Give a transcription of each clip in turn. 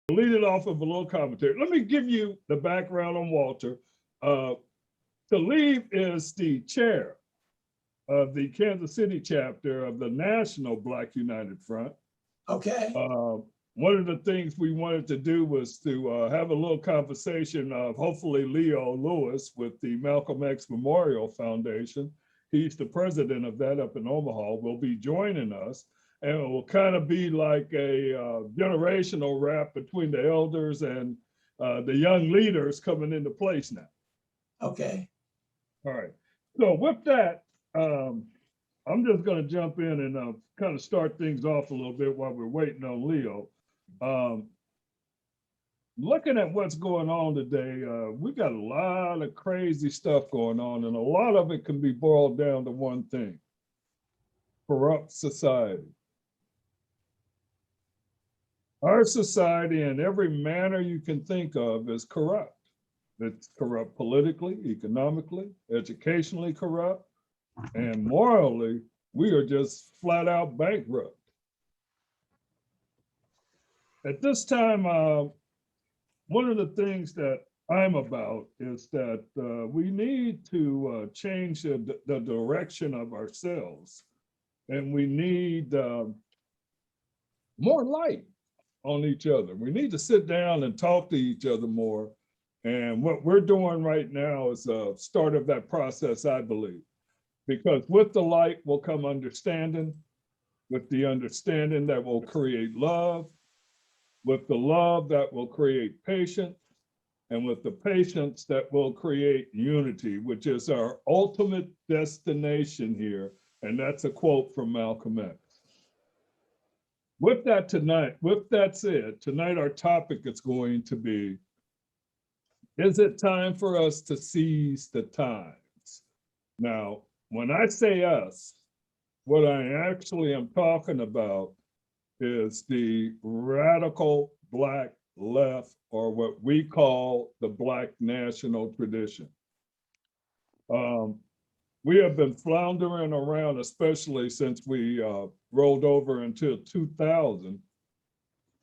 Lead it off of a little commentary. Let me give you the background on Walter. Talib is the chair of the Kansas City chapter of the National Black United Front. Okay. One of the things we wanted to do was to have a little conversation of hopefully Leo Lewis with the Malcolm X Memorial Foundation. He's the president of that up in Omaha, will be joining us. And it will kind of be like a generational rap between the elders and the young leaders coming into place now. Okay. All right. So with that, I'm just going to jump in and kind of start things off a little bit while we're waiting on Leo. Looking at what's going on today, we got a lot of crazy stuff going on, and a lot of it can be boiled down to one thing: corrupt society. Our society, in every manner you can think of, is corrupt. It's corrupt politically, economically, educationally corrupt, and morally, we are just flat out bankrupt. At this time, one of the things that I'm about is that we need to change the direction of ourselves, and we need more light on each other. We need to sit down and talk to each other more. And what we're doing right now is a start of that process, I believe, because with the light will come understanding, with the understanding that will create love, with the love that will create patience, and with the patience that will create unity, which is our ultimate destination here. And that's a quote from Malcolm X. With that said, tonight our topic is going to be, is it time for us to seize the times? Now, when I say us, what I actually am talking about is the radical Black left, or what we call the Black national tradition. We have been floundering around, especially since we rolled over until 2000.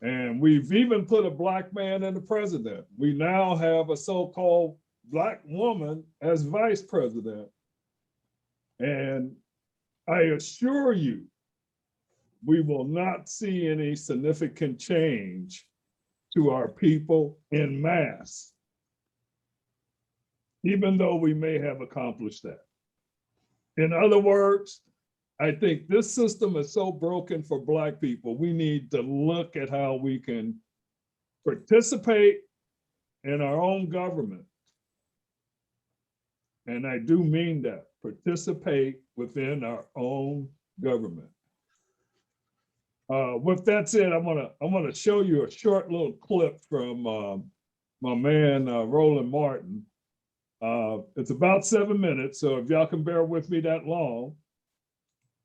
And we've even put a Black man in the president. We now have a so-called Black woman as vice president. And I assure you, we will not see any significant change to our people en masse, even though we may have accomplished that. In other words, I think this system is so broken for Black people, we need to look at how we can participate in our own government. And I do mean that, participate within our own government. With that said, I'm gonna show you a short little clip from my man, Roland Martin. It's about 7 minutes, so if y'all can bear with me that long,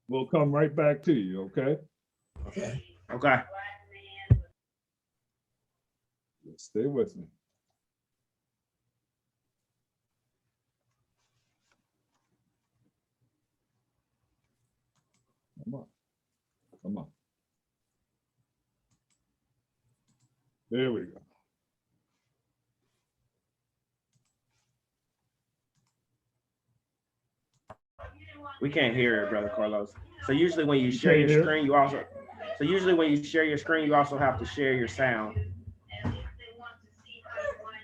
we'll come right back to you, okay? Okay. Okay. Stay with me. Come on, come on. There we go. We can't hear it, Brother Carlos. So usually when you share your screen, you also have to share your sound.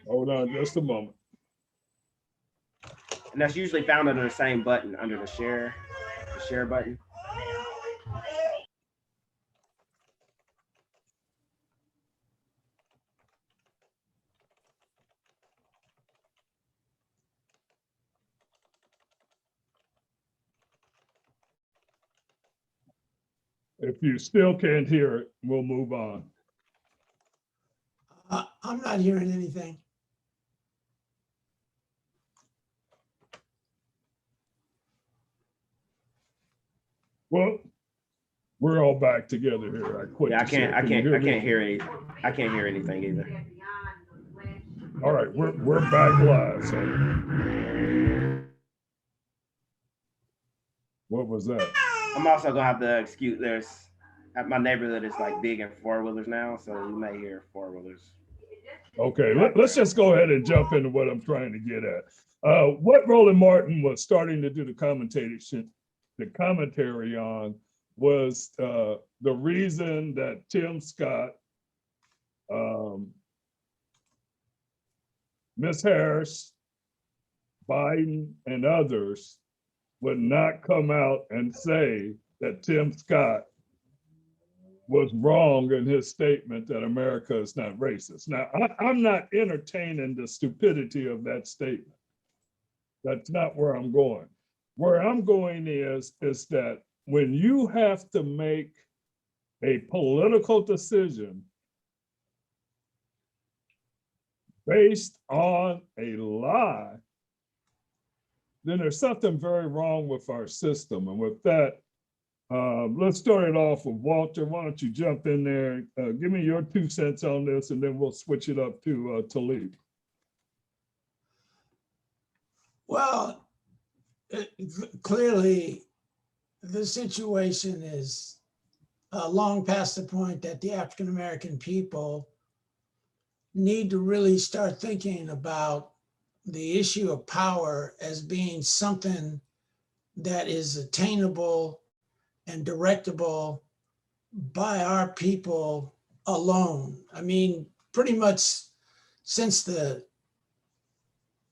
Hold on just a moment. And that's usually found under the same button, under the share button. If you still can't hear it, we'll move on. I'm not hearing anything. Well, we're all back together here. I quit. Yeah, I can't hear anything either. All right, we're back live. So what was that? I'm also gonna have to excuse At my neighborhood is like big in four-wheelers now, so you may hear four-wheelers. Okay, let's just go ahead and jump into what I'm trying to get at. What Roland Martin was starting to do the commentary on was the reason that Tim Scott, Ms. Harris, Biden, and others would not come out and say that Tim Scott was wrong in his statement that America is not racist. Now, I'm not entertaining the stupidity of that statement. That's not where I'm going. Where I'm going is that when you have to make a political decision based on a lie, then there's something very wrong with our system. And with that, let's start it off with Walter. Why don't you jump in there? Give me your 2 cents on this, and then we'll switch it up to Talib. Well, clearly, the situation is long past the point that the African American people need to really start thinking about the issue of power as being something that is attainable and directable by our people alone. I mean, pretty much since the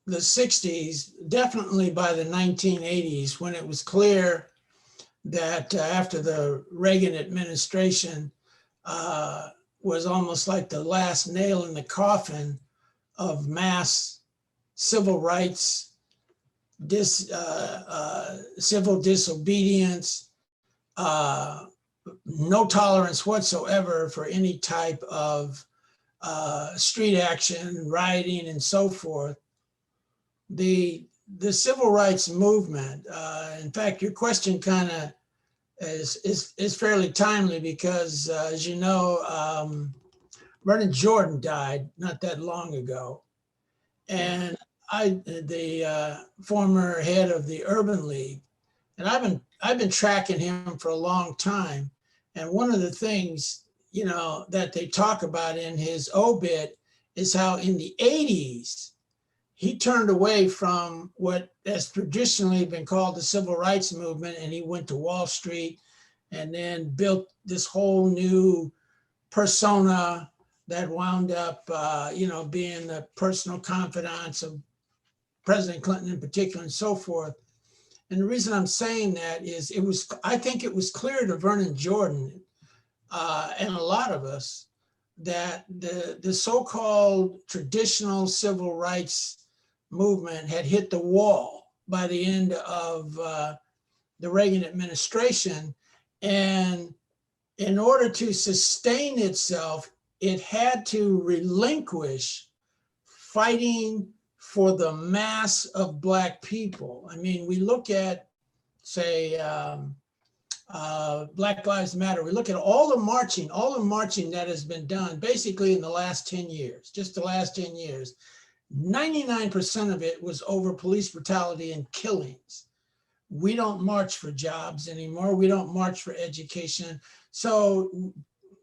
60s, definitely by the 1980s, when it was clear that after the Reagan administration was almost like the last nail in the coffin of mass civil rights, civil disobedience, no tolerance whatsoever for any type of street action, rioting, and so forth. The civil rights movement, in fact, your question kind of is fairly timely because, as you know, Vernon Jordan died not that long ago, and the former head of the Urban League, and I've been tracking him for a long time. And one of the things, you know, that they talk about in his obit is how in the 80s, he turned away from what has traditionally been called the civil rights movement, and he went to Wall Street and then built this whole new persona that wound up, being the personal confidants of President Clinton in particular and so forth. And the reason I'm saying that is I think it was clear to Vernon Jordan and a lot of us that the so-called traditional civil rights movement had hit the wall by the end of the Reagan administration. And in order to sustain itself, it had to relinquish fighting for the mass of Black people. I mean, we look at, say, Black Lives Matter. We look at all the marching that has been done basically in the last 10 years, just the last 10 years. 99% of it was over police brutality and killings. We don't march for jobs anymore. We don't march for education. So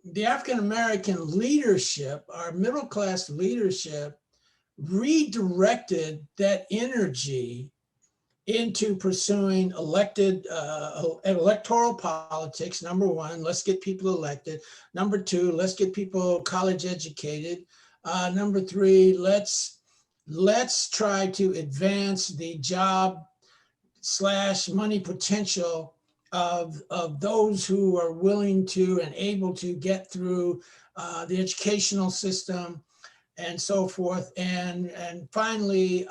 the African-American leadership, our middle-class leadership, redirected that energy into pursuing electoral politics. Number one, let's get people elected. Number two, let's get people college educated. Number three, let's try to advance the job / money potential of those who are willing to and able to get through the educational system and so forth. And finally,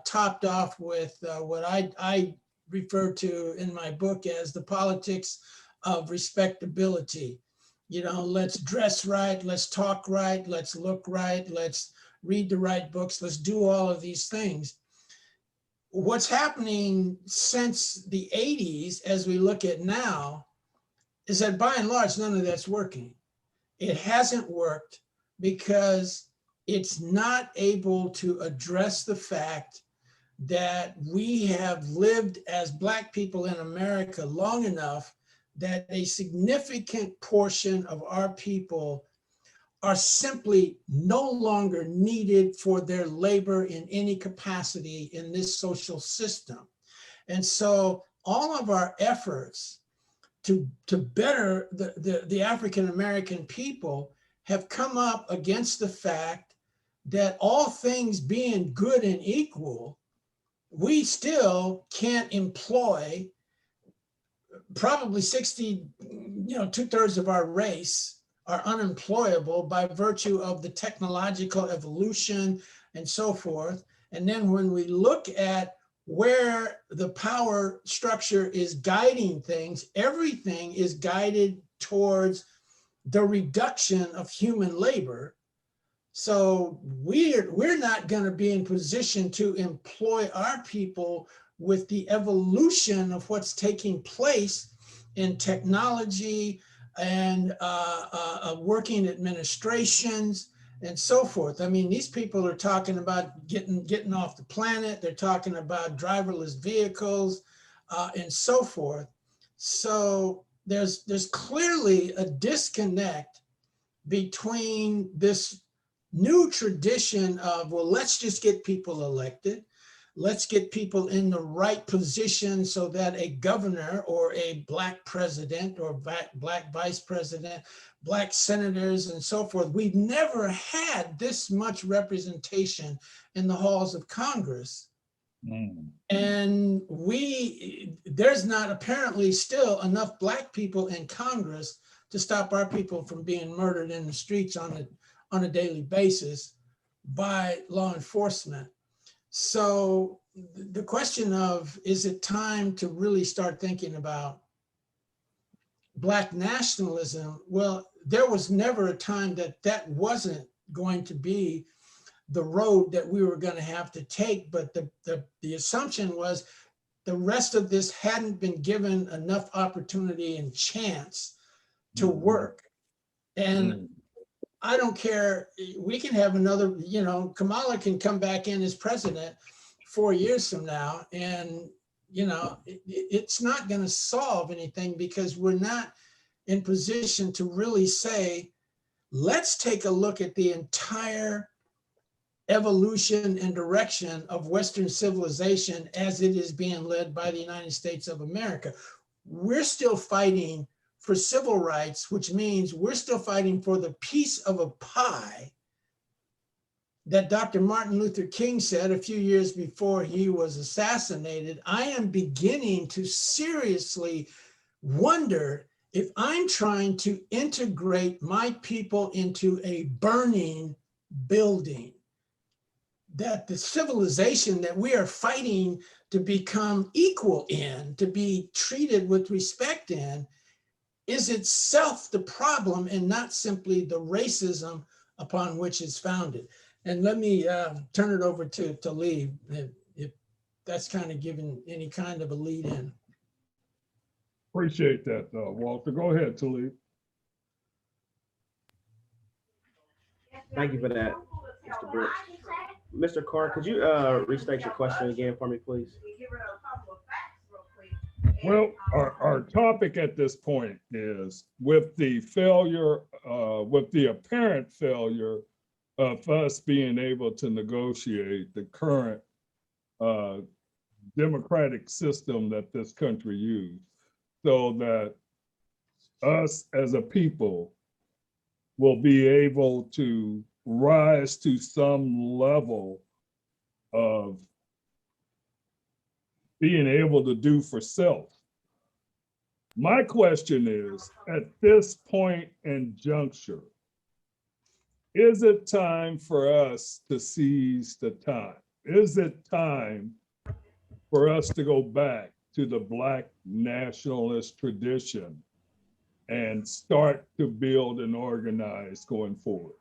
topped off with what I refer to in my book as the politics of respectability. You know, let's dress right, let's talk right, let's look right, let's read the right books, let's do all of these things. What's happening since the 80s, as we look at now, is that by and large, none of that's working. It hasn't worked because it's not able to address the fact that we have lived as Black people in America long enough that a significant portion of our people are simply no longer needed for their labor in any capacity in this social system. And so all of our efforts to better the African-American people have come up against the fact that all things being good and equal, we still can't employ probably 60, 2/3 of our race are unemployable by virtue of the technological evolution and so forth. And then when we look at where the power structure is guiding things, everything is guided towards the reduction of human labor. So we're not going to be in position to employ our people with the evolution of what's taking place in technology and working administrations and so forth. I mean, these people are talking about getting off the planet. They're talking about driverless vehicles and so forth. So there's clearly a disconnect between this new tradition of, well, let's just get people elected. Let's get people in the right position so that a governor or a Black president or Black vice president, Black senators and so forth. We've never had this much representation in the halls of Congress. And there's not apparently still enough Black people in Congress to stop our people from being murdered in the streets on a daily basis by law enforcement. So the question of, is it time to really start thinking about Black nationalism? Well, there was never a time that wasn't going to be the road that we were going to have to take. But the assumption was the rest of this hadn't been given enough opportunity and chance to work. And I don't care, we can have another, Kamala can come back in as president 4 years from now, and it's not going to solve anything, because we're not in position to really say, let's take a look at the entire evolution and direction of Western civilization as it is being led by the United States of America. We're still fighting for civil rights, which means we're still fighting for the piece of a pie that Dr. Martin Luther King said a few years before he was assassinated. I am beginning to seriously wonder if I'm trying to integrate my people into a burning building, that the civilization that we are fighting to become equal in, to be treated with respect in, is itself the problem and not simply the racism upon which it's founded. And let me turn it over to Talib, if that's kind of giving any kind of a lead in. Appreciate that, Walter. Go ahead, Talib. Thank you for that, Mr. Brooks. Mr. Carr, could you restate your question again for me, please? Well, our topic at this point is, with the failure, with the apparent failure of us being able to negotiate the current democratic system that this country used, so that us as a people will be able to rise to some level of being able to do for self. My question is, at this point and juncture, is it time for us to seize the time? Is it time for us to go back to the Black nationalist tradition and start to build and organize going forward?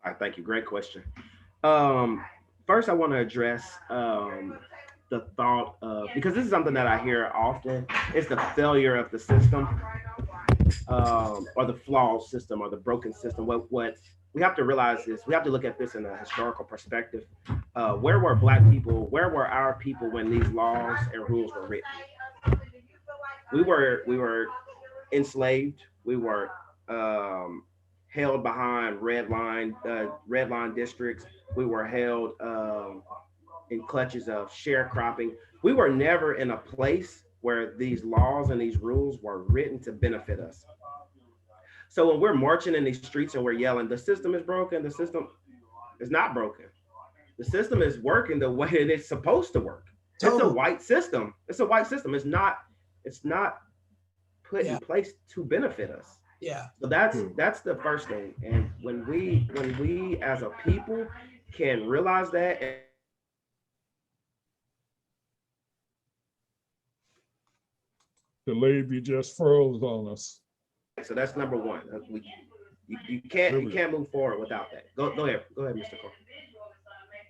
I thank you. Great question. First, I want to address the thought of, because this is something that I hear often, it's the failure of the system, or the flawed system, or the broken system. What we have to realize is, we have to look at this in a historical perspective. Where were Black people, where were our people when these laws and rules were written? We were enslaved. We were held behind red line districts. We were held in clutches of sharecropping. We were never in a place where these laws and these rules were written to benefit us. So when we're marching in these streets and we're yelling, the system is broken, the system is not broken. The system is working the way that it's supposed to work. It's a white system. It's a white system. It's not put in place to benefit us. Yeah. So that's the first thing. And when we as a people can realize that. Talib, you just froze on us. So that's number one. You can't move forward without that. Go ahead, Mr. Cole.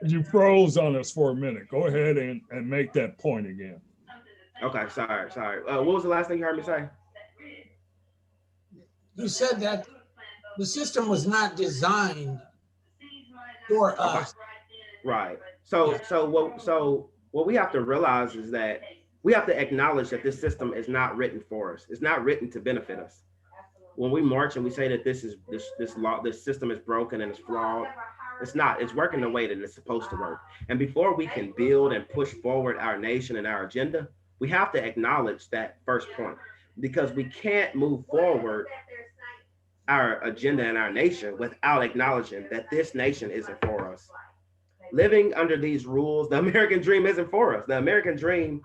You froze on us for a minute. Go ahead and make that point again. Okay, sorry. What was the last thing you heard me say? You said that the system was not designed for us. Right. So what we have to realize is that we have to acknowledge that this system is not written for us. It's not written to benefit us. When we march and we say that this system is broken and it's flawed, it's not. It's working the way that it's supposed to work. And before we can build and push forward our nation and our agenda, we have to acknowledge that first point, because we can't move forward our agenda and our nation without acknowledging that this nation isn't for us. Living under these rules, the American dream isn't for us. The American dream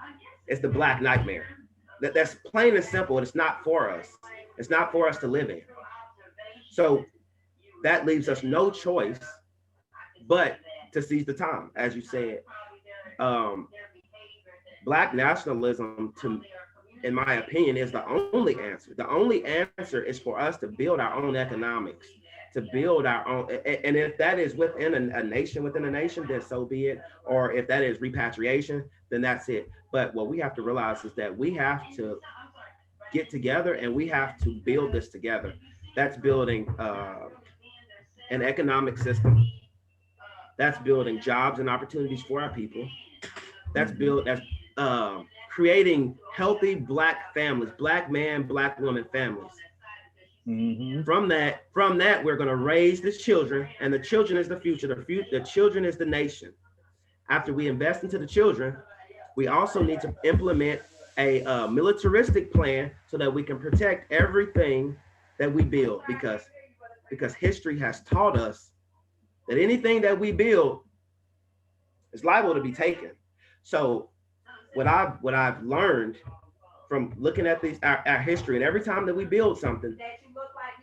is the Black nightmare. That's plain and simple. It's not for us. It's not for us to live in. So that leaves us no choice but to seize the time, as you said. Black nationalism, in my opinion, is the only answer. The only answer is for us to build our own economics, to build our own, and if that is within a nation, then so be it. Or if that is repatriation, then that's it. But what we have to realize is that we have to get together and we have to build this together. That's building an economic system. That's building jobs and opportunities for our people. That's creating healthy Black families, Black man, Black woman families. Mm-hmm. From that, we're going to raise the children, and the children is the future. The children is the nation. After we invest into the children, we also need to implement a militaristic plan so that we can protect everything that we build, because history has taught us that anything that we build is liable to be taken. So what I've learned from looking at our history, and every time that we build something,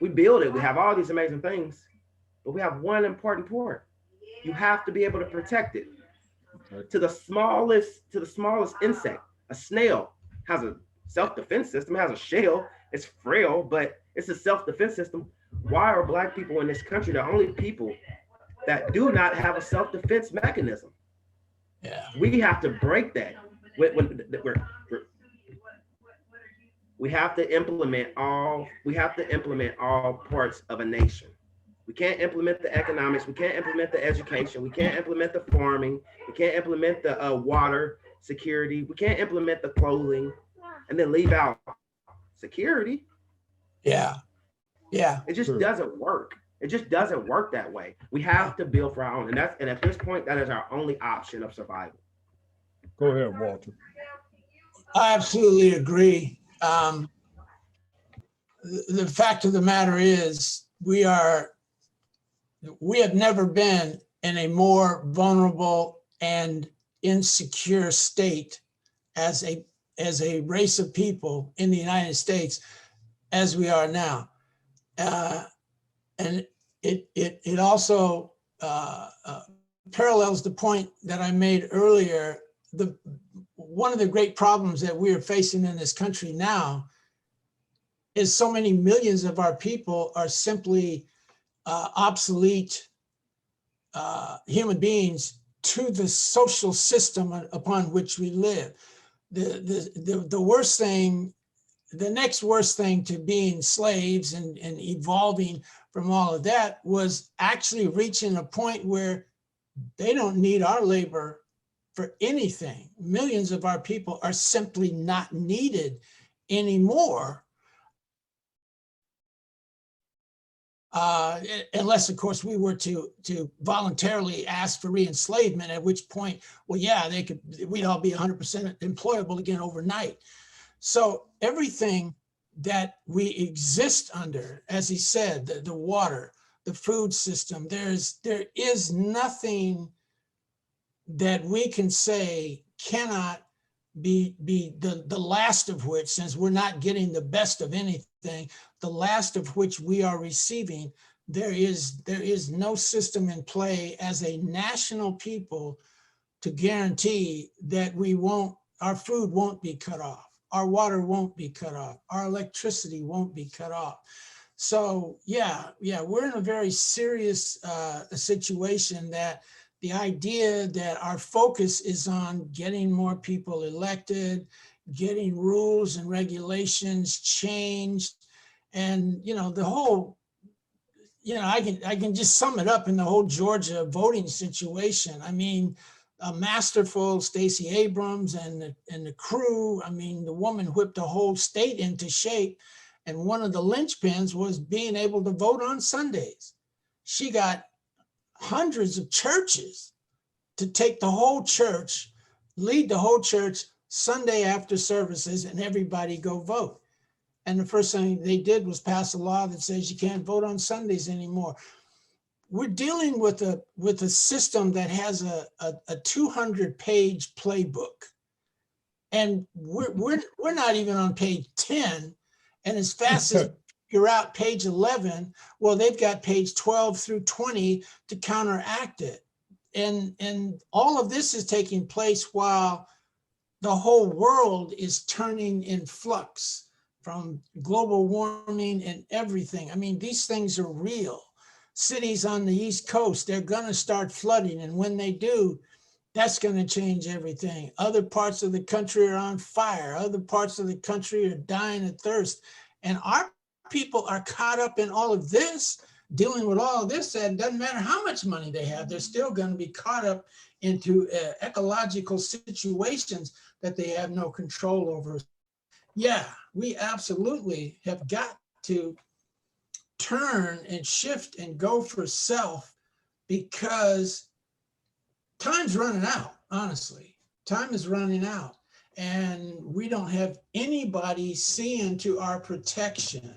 we build it, we have all these amazing things, but we have one important part. You have to be able to protect it. To the smallest insect, a snail has a self-defense system, it has a shell, it's frail, but it's a self-defense system. Why are Black people in this country the only people that do not have a self-defense mechanism? Yeah. We have to break that. We have to implement all parts of a nation. We can't implement the economics, we can't implement the education, we can't implement the farming, we can't implement the water security, we can't implement the clothing, and then leave out security. Yeah. It just doesn't work. It just doesn't work that way. We have to build for our own, and at this point, that is our only option of survival. Go ahead, Walter. I absolutely agree. The fact of the matter is, we have never been in a more vulnerable and insecure state as a race of people in the United States as we are now. And it also parallels the point that I made earlier. One of the great problems that we are facing in this country now is so many millions of our people are simply obsolete human beings to the social system upon which we live. The worst thing, the next worst thing to being slaves and evolving from all of that was actually reaching a point where they don't need our labor for anything. Millions of our people are simply not needed anymore, unless, of course, we were to voluntarily ask for re-enslavement, at which point, well, yeah, we'd all be 100% employable again overnight. So everything that we exist under, as he said, the water, the food system, there is nothing that we can say cannot be the last of which, since we're not getting the best of anything, the last of which we are receiving. There is no system in play as a national people to guarantee that our food won't be cut off, our water won't be cut off, our electricity won't be cut off. So yeah, we're in a very serious situation, that the idea that our focus is on getting more people elected, getting rules and regulations changed, and the whole, I can just sum it up in the whole Georgia voting situation. I mean, a masterful Stacey Abrams and the crew. I mean, the woman whipped the whole state into shape, and one of the linchpins was being able to vote on Sundays. She got hundreds of churches to take the whole church, lead the whole church Sunday after services, and everybody go vote. And the first thing they did was pass a law that says you can't vote on Sundays anymore. We're dealing with a system that has a 200-page playbook, and we're not even on page 10. And as fast as you're out page 11, well, they've got page 12 through 20 to counteract it. And all of this is taking place while the whole world is turning in flux from global warming and everything. I mean, these things are real. Cities on the East Coast, they're going to start flooding. And when they do, that's going to change everything. Other parts of the country are on fire. Other parts of the country are dying of thirst. And our people are caught up in all of this, dealing with all of this. And it doesn't matter how much money they have, they're still going to be caught up into ecological situations that they have no control over. Yeah, we absolutely have got to turn and shift and go for self, because time's running out, honestly. Time is running out, and we don't have anybody seeing to our protection.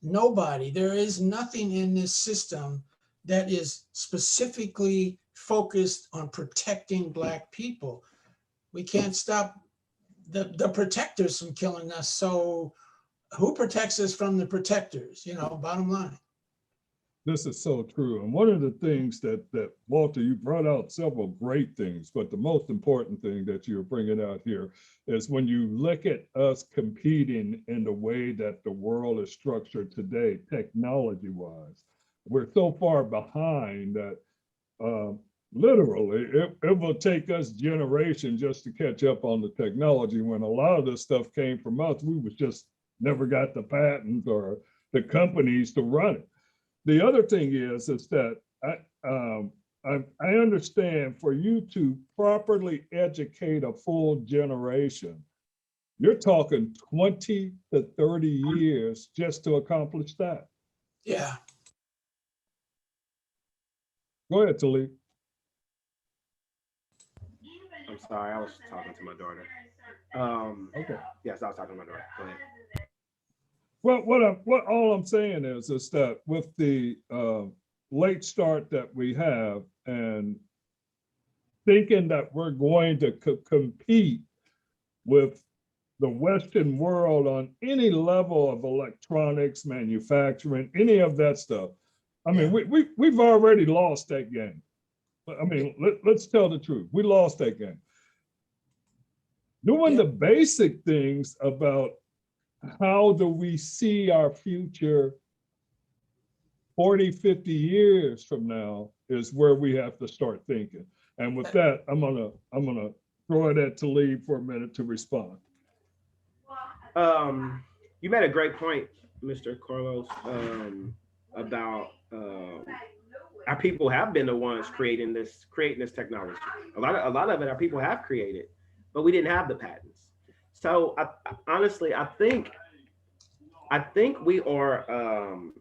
Nobody. There is nothing in this system that is specifically focused on protecting Black people. We can't stop the protectors from killing us. So who protects us from the protectors? Bottom line. This is so true. And one of the things that Walter, you brought out several great things, but the most important thing that you're bringing out here is when you look at us competing in the way that the world is structured today, technology-wise, we're so far behind that literally it will take us generations just to catch up on the technology, when a lot of this stuff came from us. We was just never got the patents or the companies to run it. The other thing is that I understand, for you to properly educate a full generation, you're talking 20 to 30 years just to accomplish that. Yeah. Go ahead, Talib. I'm sorry, I was talking to my daughter. Okay. Yes, I was talking to my daughter. Go ahead. Well, what all I'm saying is that with the late start that we have, and thinking that we're going to compete with the Western world on any level of electronics, manufacturing, any of that stuff, I mean, we've already lost that game. I mean, let's tell the truth. We lost that game. Doing the basic things about how do we see our future 40, 50 years from now is where we have to start thinking. And with that, I'm gonna throw it at Talib for a minute to respond. You made a great point, Mr. Carlos, about our people have been the ones creating this technology. A lot of it our people have created, but we didn't have the patents. So honestly, I think we are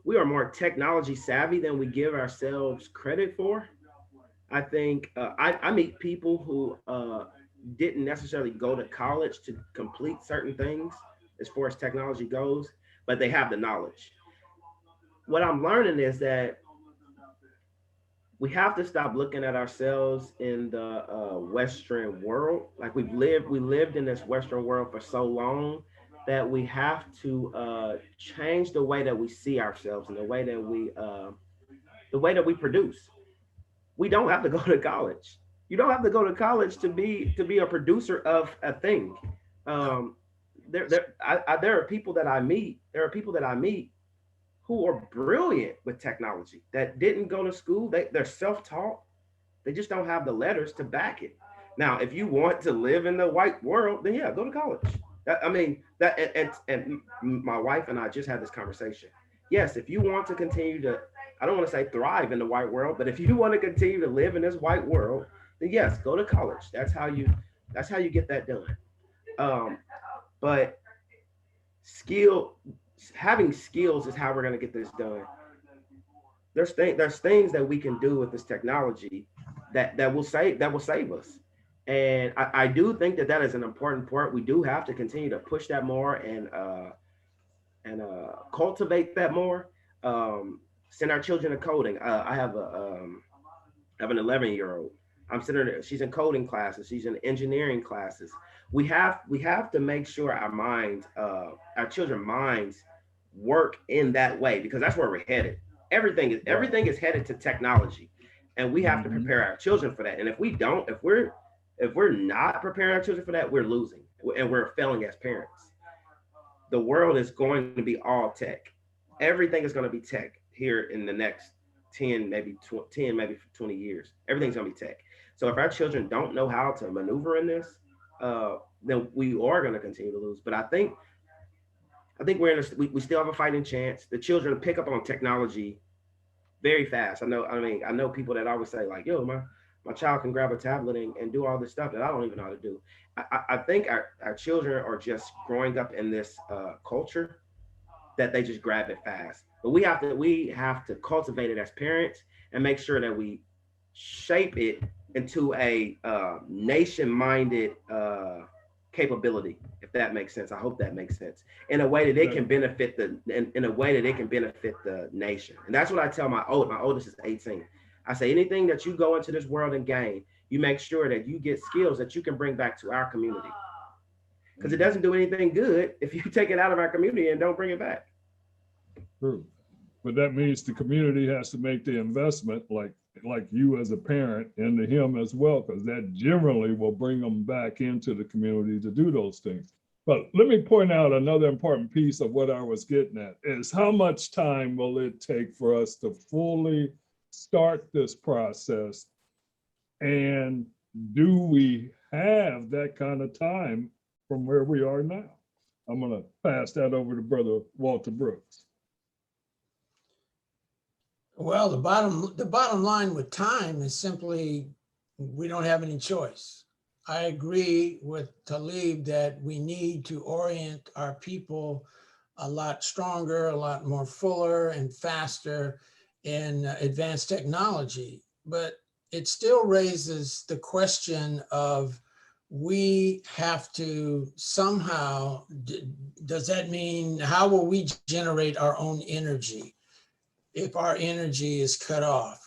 more technology savvy than we give ourselves credit for. I think I meet people who didn't necessarily go to college to complete certain things as far as technology goes, but they have the knowledge. What I'm learning is that we have to stop looking at ourselves in the Western world. Like we lived in this Western world for so long that we have to change the way that we see ourselves and the way that we produce. We don't have to go to college. You don't have to go to college to be a producer of a thing. Um, there are people that I meet. There are people that I meet who are brilliant with technology that didn't go to school. They're self-taught. They just don't have the letters to back it. Now, if you want to live in the white world, then yeah, go to college. I mean, that and my wife and I just had this conversation. Yes, if you want to continue to, I don't want to say thrive in the white world, but if you want to continue to live in this white world, then yes, go to college. That's how you get that done. Um, but skill having skills is how we're going to get this done. There's things that we can do with this technology that will save us. And I do think that that is an important part. We do have to continue to push that more and cultivate that more. Send our children to coding. I have an 11-year-old. I'm sending her. She's in coding classes. She's in engineering classes. We have to make sure our minds, our children's minds, work in that way because that's where we're headed. Everything is headed to technology, and we have to Mhm. prepare our children for that. And if we don't, if we're not preparing our children for that, we're losing and we're failing as parents. The world is going to be all tech. Everything is going to be tech here in the next 10, maybe 10, maybe 20 years. Everything's going to be tech. So if our children don't know how to maneuver in this, then we are going to continue to lose. But I think we still have a fighting chance. The children pick up on technology very fast. I know people that always say like, yo, my child can grab a tablet and do all this stuff that I don't even know how to do. I think our children are just growing up in this culture that they just grab it fast. But we have to cultivate it as parents and make sure that we shape it into a nation-minded capability, if that makes sense. I hope that makes sense. In a way that it can benefit in a way that it can benefit the nation. And that's what I tell my oldest is 18. I say anything that you go into this world and gain, you make sure that you get skills that you can bring back to our community. Because it doesn't do anything good if you take it out of our community and don't bring it back. True. But that means the community has to make the investment, like you as a parent, into him as well, because that generally will bring them back into the community to do those things. But let me point out another important piece of what I was getting at is how much time will it take for us to fully start this process? And do we have that kind of time from where we are now? I'm going to pass that over to Brother Walter Brooks. Well, the bottom line with time is simply we don't have any choice. I agree with Talib that we need to orient our people a lot stronger, a lot more fuller and faster in advanced technology. But it still raises the question of we have to somehow, does that mean how will we generate our own energy if our energy is cut off?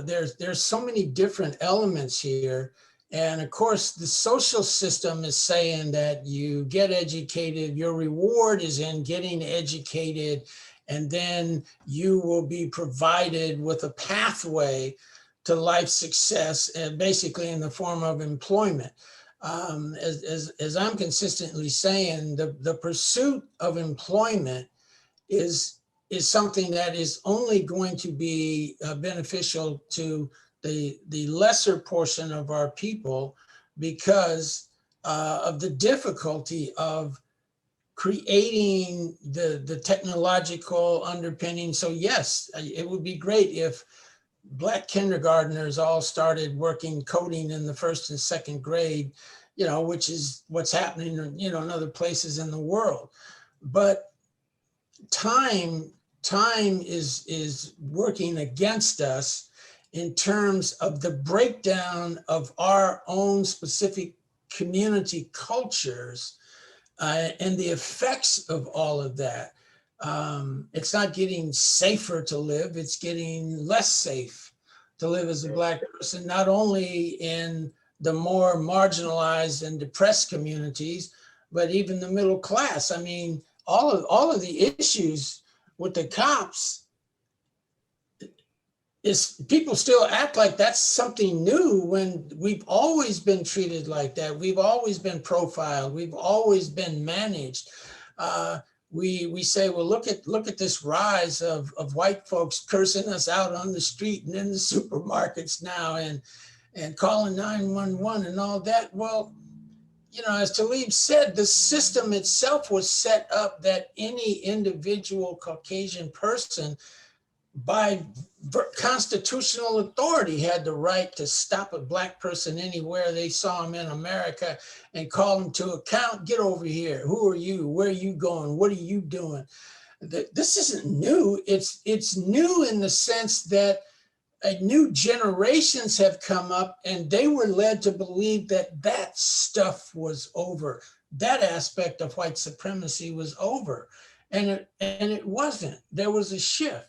There's so many different elements here. And of course, the social system is saying that you get educated, your reward is in getting educated, and then you will be provided with a pathway to life success, and basically in the form of employment. As I'm consistently saying, the pursuit of employment is something that is only going to be beneficial to the lesser portion of our people because of the difficulty of creating the technological underpinning. So yes, it would be great if Black kindergartners all started working coding in the first and second grade. which is what's happening, in other places in the world. But time is working against us in terms of the breakdown of our own specific community cultures and the effects of all of that. It's not getting safer to live, it's getting less safe to live as a Black person, not only in the more marginalized and depressed communities, but even the middle class. I mean, all of the issues with the cops is people still act like that's something new when we've always been treated like that. We've always been profiled. We've always been managed. We say, well, look at this rise of white folks cursing us out on the street and in the supermarkets now, and calling 911 and all that. Well, as Talib said, the system itself was set up that any individual Caucasian person, by constitutional authority, had the right to stop a Black person anywhere they saw him in America and call him to account. Get over here. Who are you? Where are you going? What are you doing? This isn't new. It's new in the sense that new generations have come up and they were led to believe that stuff was over. That aspect of white supremacy was over. And it wasn't. There was a shift.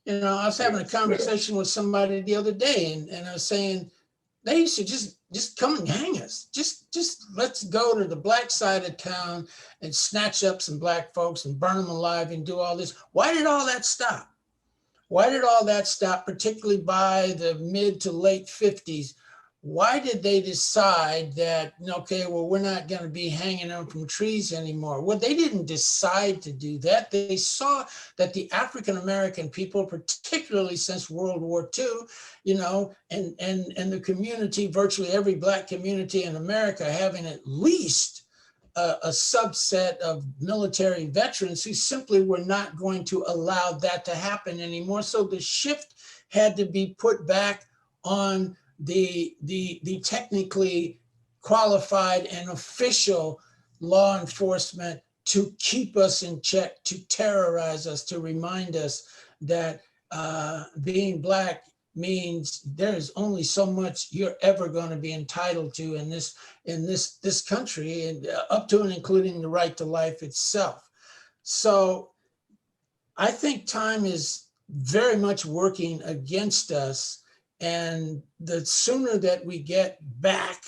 I was having a conversation with somebody the other day, and I was saying, they used to just come and hang us. Just let's go to the Black side of town and snatch up some Black folks and burn them alive and do all this. Why did all that stop? Why did all that stop, particularly by the mid to late 50s? Why did they decide that, okay, well, we're not going to be hanging them from trees anymore? Well, they didn't decide to do that. They saw that the African-American people, particularly since World War II, and the community, virtually every Black community in America, having at least a subset of military veterans who simply were not going to allow that to happen anymore. So the shift had to be put back on the technically qualified and official law enforcement to keep us in check, to terrorize us, to remind us that being Black means there is only so much you're ever going to be entitled to in this country, and up to and including the right to life itself. So I think time is very much working against us. And the sooner that we get back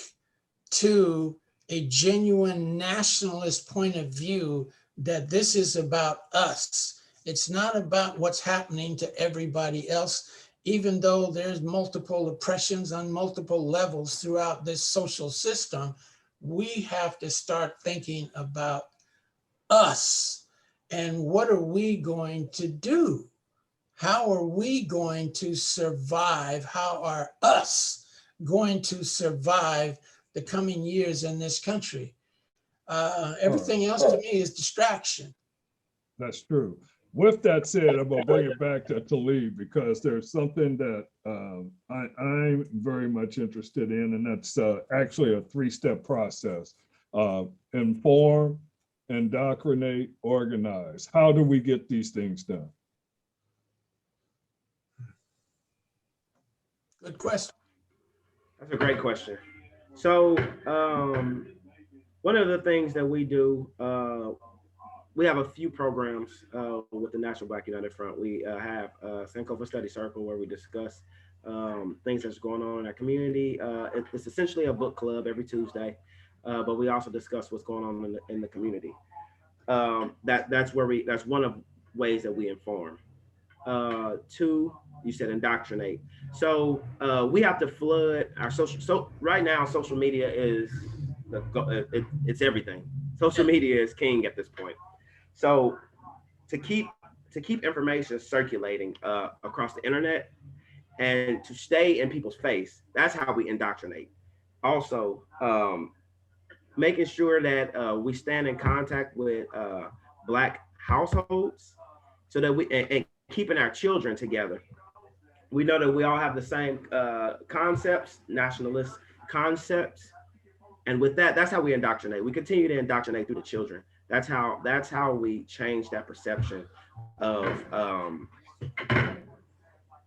to a genuine nationalist point of view, that this is about us. It's not about what's happening to everybody else, even though there's multiple oppressions on multiple levels throughout this social system. We have to start thinking about us and what are we going to do? How are we going to survive? How are us going to survive the coming years in this country? Everything else to me is distraction. That's true. With that said, I'm gonna bring it back to Talib because there's something that I'm very much interested in, and that's actually a 3-step process. Inform, indoctrinate, organize. How do we get these things done? Good question. That's a great question. So one of the things that we do, we have a few programs with the National Black United Front. We have Sankofa Study Circle where we discuss things that's going on in our community. It's essentially a book club every Tuesday, but we also discuss what's going on in the community. That's one of ways that we inform. 2, you said indoctrinate. So we have to flood our social. So right now, social media is it's everything. Social media is king at this point. So to keep information circulating across the internet and to stay in people's face, that's how we indoctrinate. Also, making sure that we stand in contact with Black households so that and keeping our children together. We know that we all have the same concepts, nationalist concepts, And with that, that's how we indoctrinate. We continue to indoctrinate through the children. That's how we change that perception of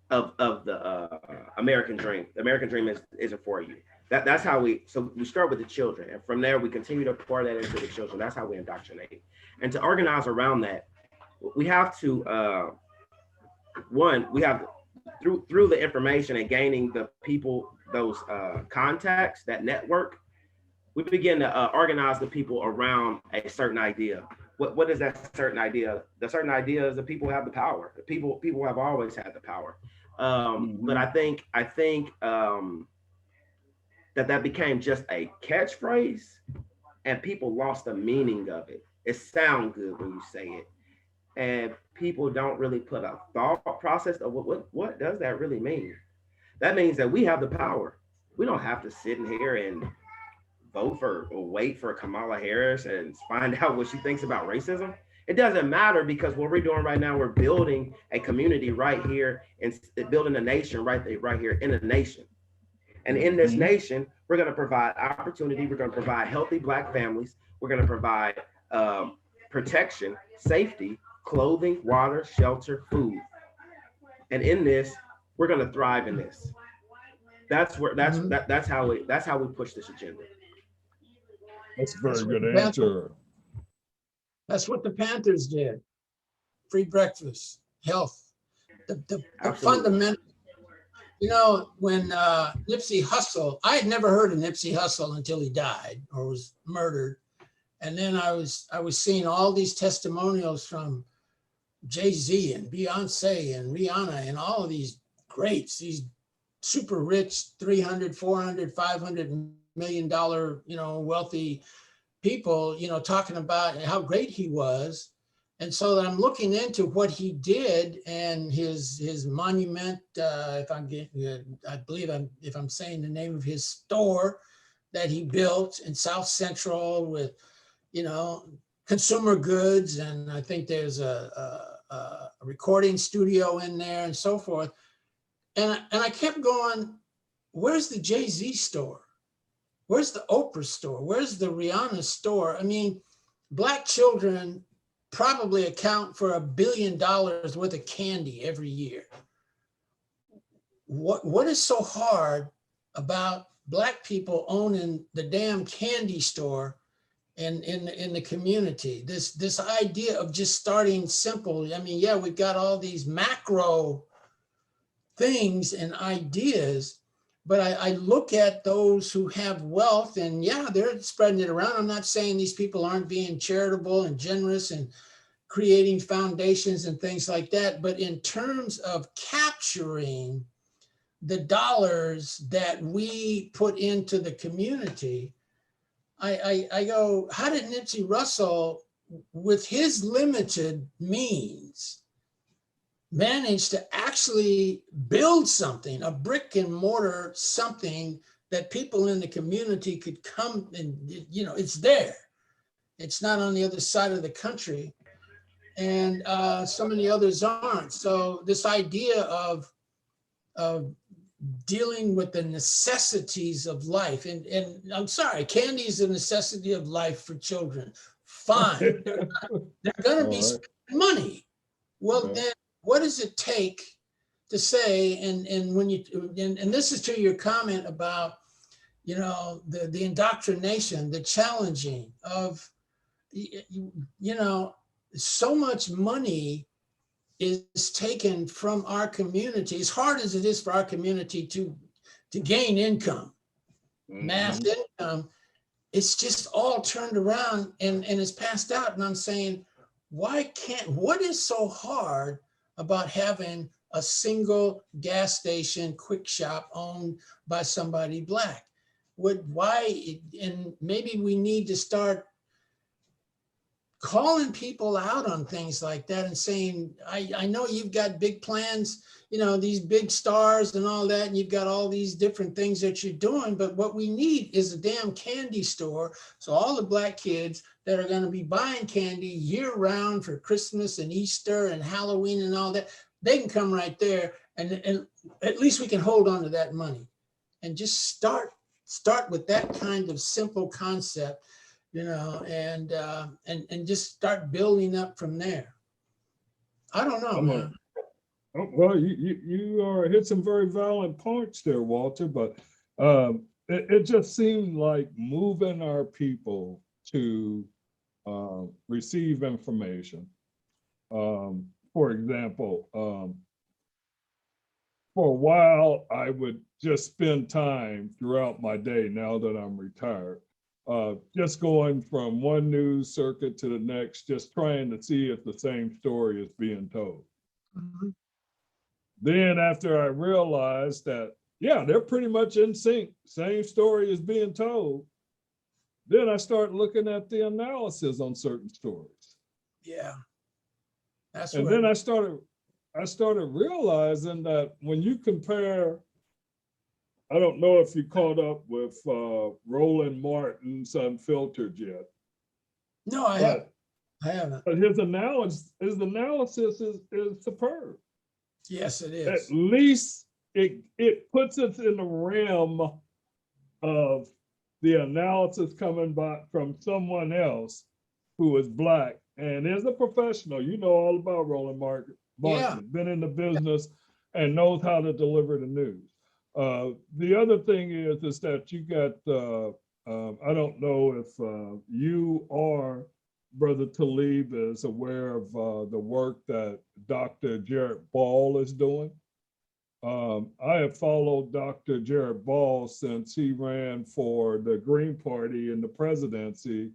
the American dream. The American dream isn't for you. That's how we start with the children, and from there we continue to pour that into the children. That's how we indoctrinate. And to organize around that, we have to we have through the information and gaining the people, those contacts, that network, we begin to organize the people around a certain idea. What is that certain idea? The certain idea is that people have the power. People have always had the power. But I think that became just a catchphrase, and people lost the meaning of it. It sounds good when you say it, and people don't really put a thought process of what does that really mean. That means that we have the power. We don't have to sit in here and vote for or wait for Kamala Harris and find out what she thinks about racism. It doesn't matter, because what we're doing right now, we're building a community right here and building a nation right here in a nation. And in this nation, we're going to provide opportunity. We're going to provide healthy Black families. We're going to provide protection, safety, clothing, water, shelter, food. And in this, we're going to thrive in this. That's how we push this agenda. That's a very good answer. That's what the Panthers did. Free breakfast, health, the fundamental. You know, when Nipsey Hussle, I had never heard of Nipsey Hussle until he died or was murdered. And then I was seeing all these testimonials from Jay-Z and Beyonce and Rihanna and all of these greats, these super rich, 300, 400, 500 million dollar, wealthy people, talking about how great he was. And so that I'm looking into what he did and his monument, if I'm saying the name of his store that he built in South Central with, consumer goods. And I think there's a recording studio in there and so forth. And I kept going, where's the Jay-Z store? Where's the Oprah store? Where's the Rihanna store? I mean, Black children probably account for $1 billion worth of candy every year. What is so hard about Black people owning the damn candy store in the community? This idea of just starting simple. I mean, yeah, we've got all these macro things and ideas, but I look at those who have wealth, and yeah, they're spreading it around. I'm not saying these people aren't being charitable and generous and creating foundations and things like that, but in terms of capturing the dollars that we put into the community, I go, how did Nipsey Hussle, with his limited means, managed to actually build something, a brick and mortar something that people in the community could come and, it's there. It's not on the other side of the country. And so many others aren't. So this idea of dealing with the necessities of life, and I'm sorry, candy is a necessity of life for children. Fine, they're gonna be spending money. Well, then what does it take to say, and when you, and this is to your comment about, the indoctrination, the challenging of, so much money is taken from our community, as hard as it is for our community to gain income, mass income, it's just all turned around and it's passed out. And I'm saying, what is so hard about having a single gas station, quick shop owned by somebody Black? And maybe we need to start calling people out on things like that and saying, I know you've got big plans, these big stars and all that, and you've got all these different things that you're doing, but what we need is a damn candy store. So all the Black kids that are going to be buying candy year round for Christmas and Easter and Halloween and all that, they can come right there, and at least we can hold on to that money and just start start with that kind of simple concept, and just start building up from there. I don't know, man. Well, you are hit some very valid points there, Walter, but it just seemed like moving our people to receive information. For example, for a while, I would just spend time throughout my day, now that I'm retired, just going from one news circuit to the next, just trying to see if the same story is being told. Mhm. Then after I realized that, yeah, they're pretty much in sync, same story is being told, then I start looking at the analysis on certain stories. Yeah, that's And where. then I started realizing that when you compare, I don't know if you caught up with Roland Martin's Unfiltered yet, No, I haven't. I haven't. but his analysis is superb. Yes, it At is. least it puts us in the realm of the analysis coming by from someone else who is Black and is a professional. You know all about Roland Martin. Yeah. Been in the business and knows how to deliver the news. The other thing is that you got, I don't know if you or Brother Talib is aware of the work that Dr. Jared Ball is doing. I have followed Dr. Jared Ball since he ran for the Green Party in the presidency.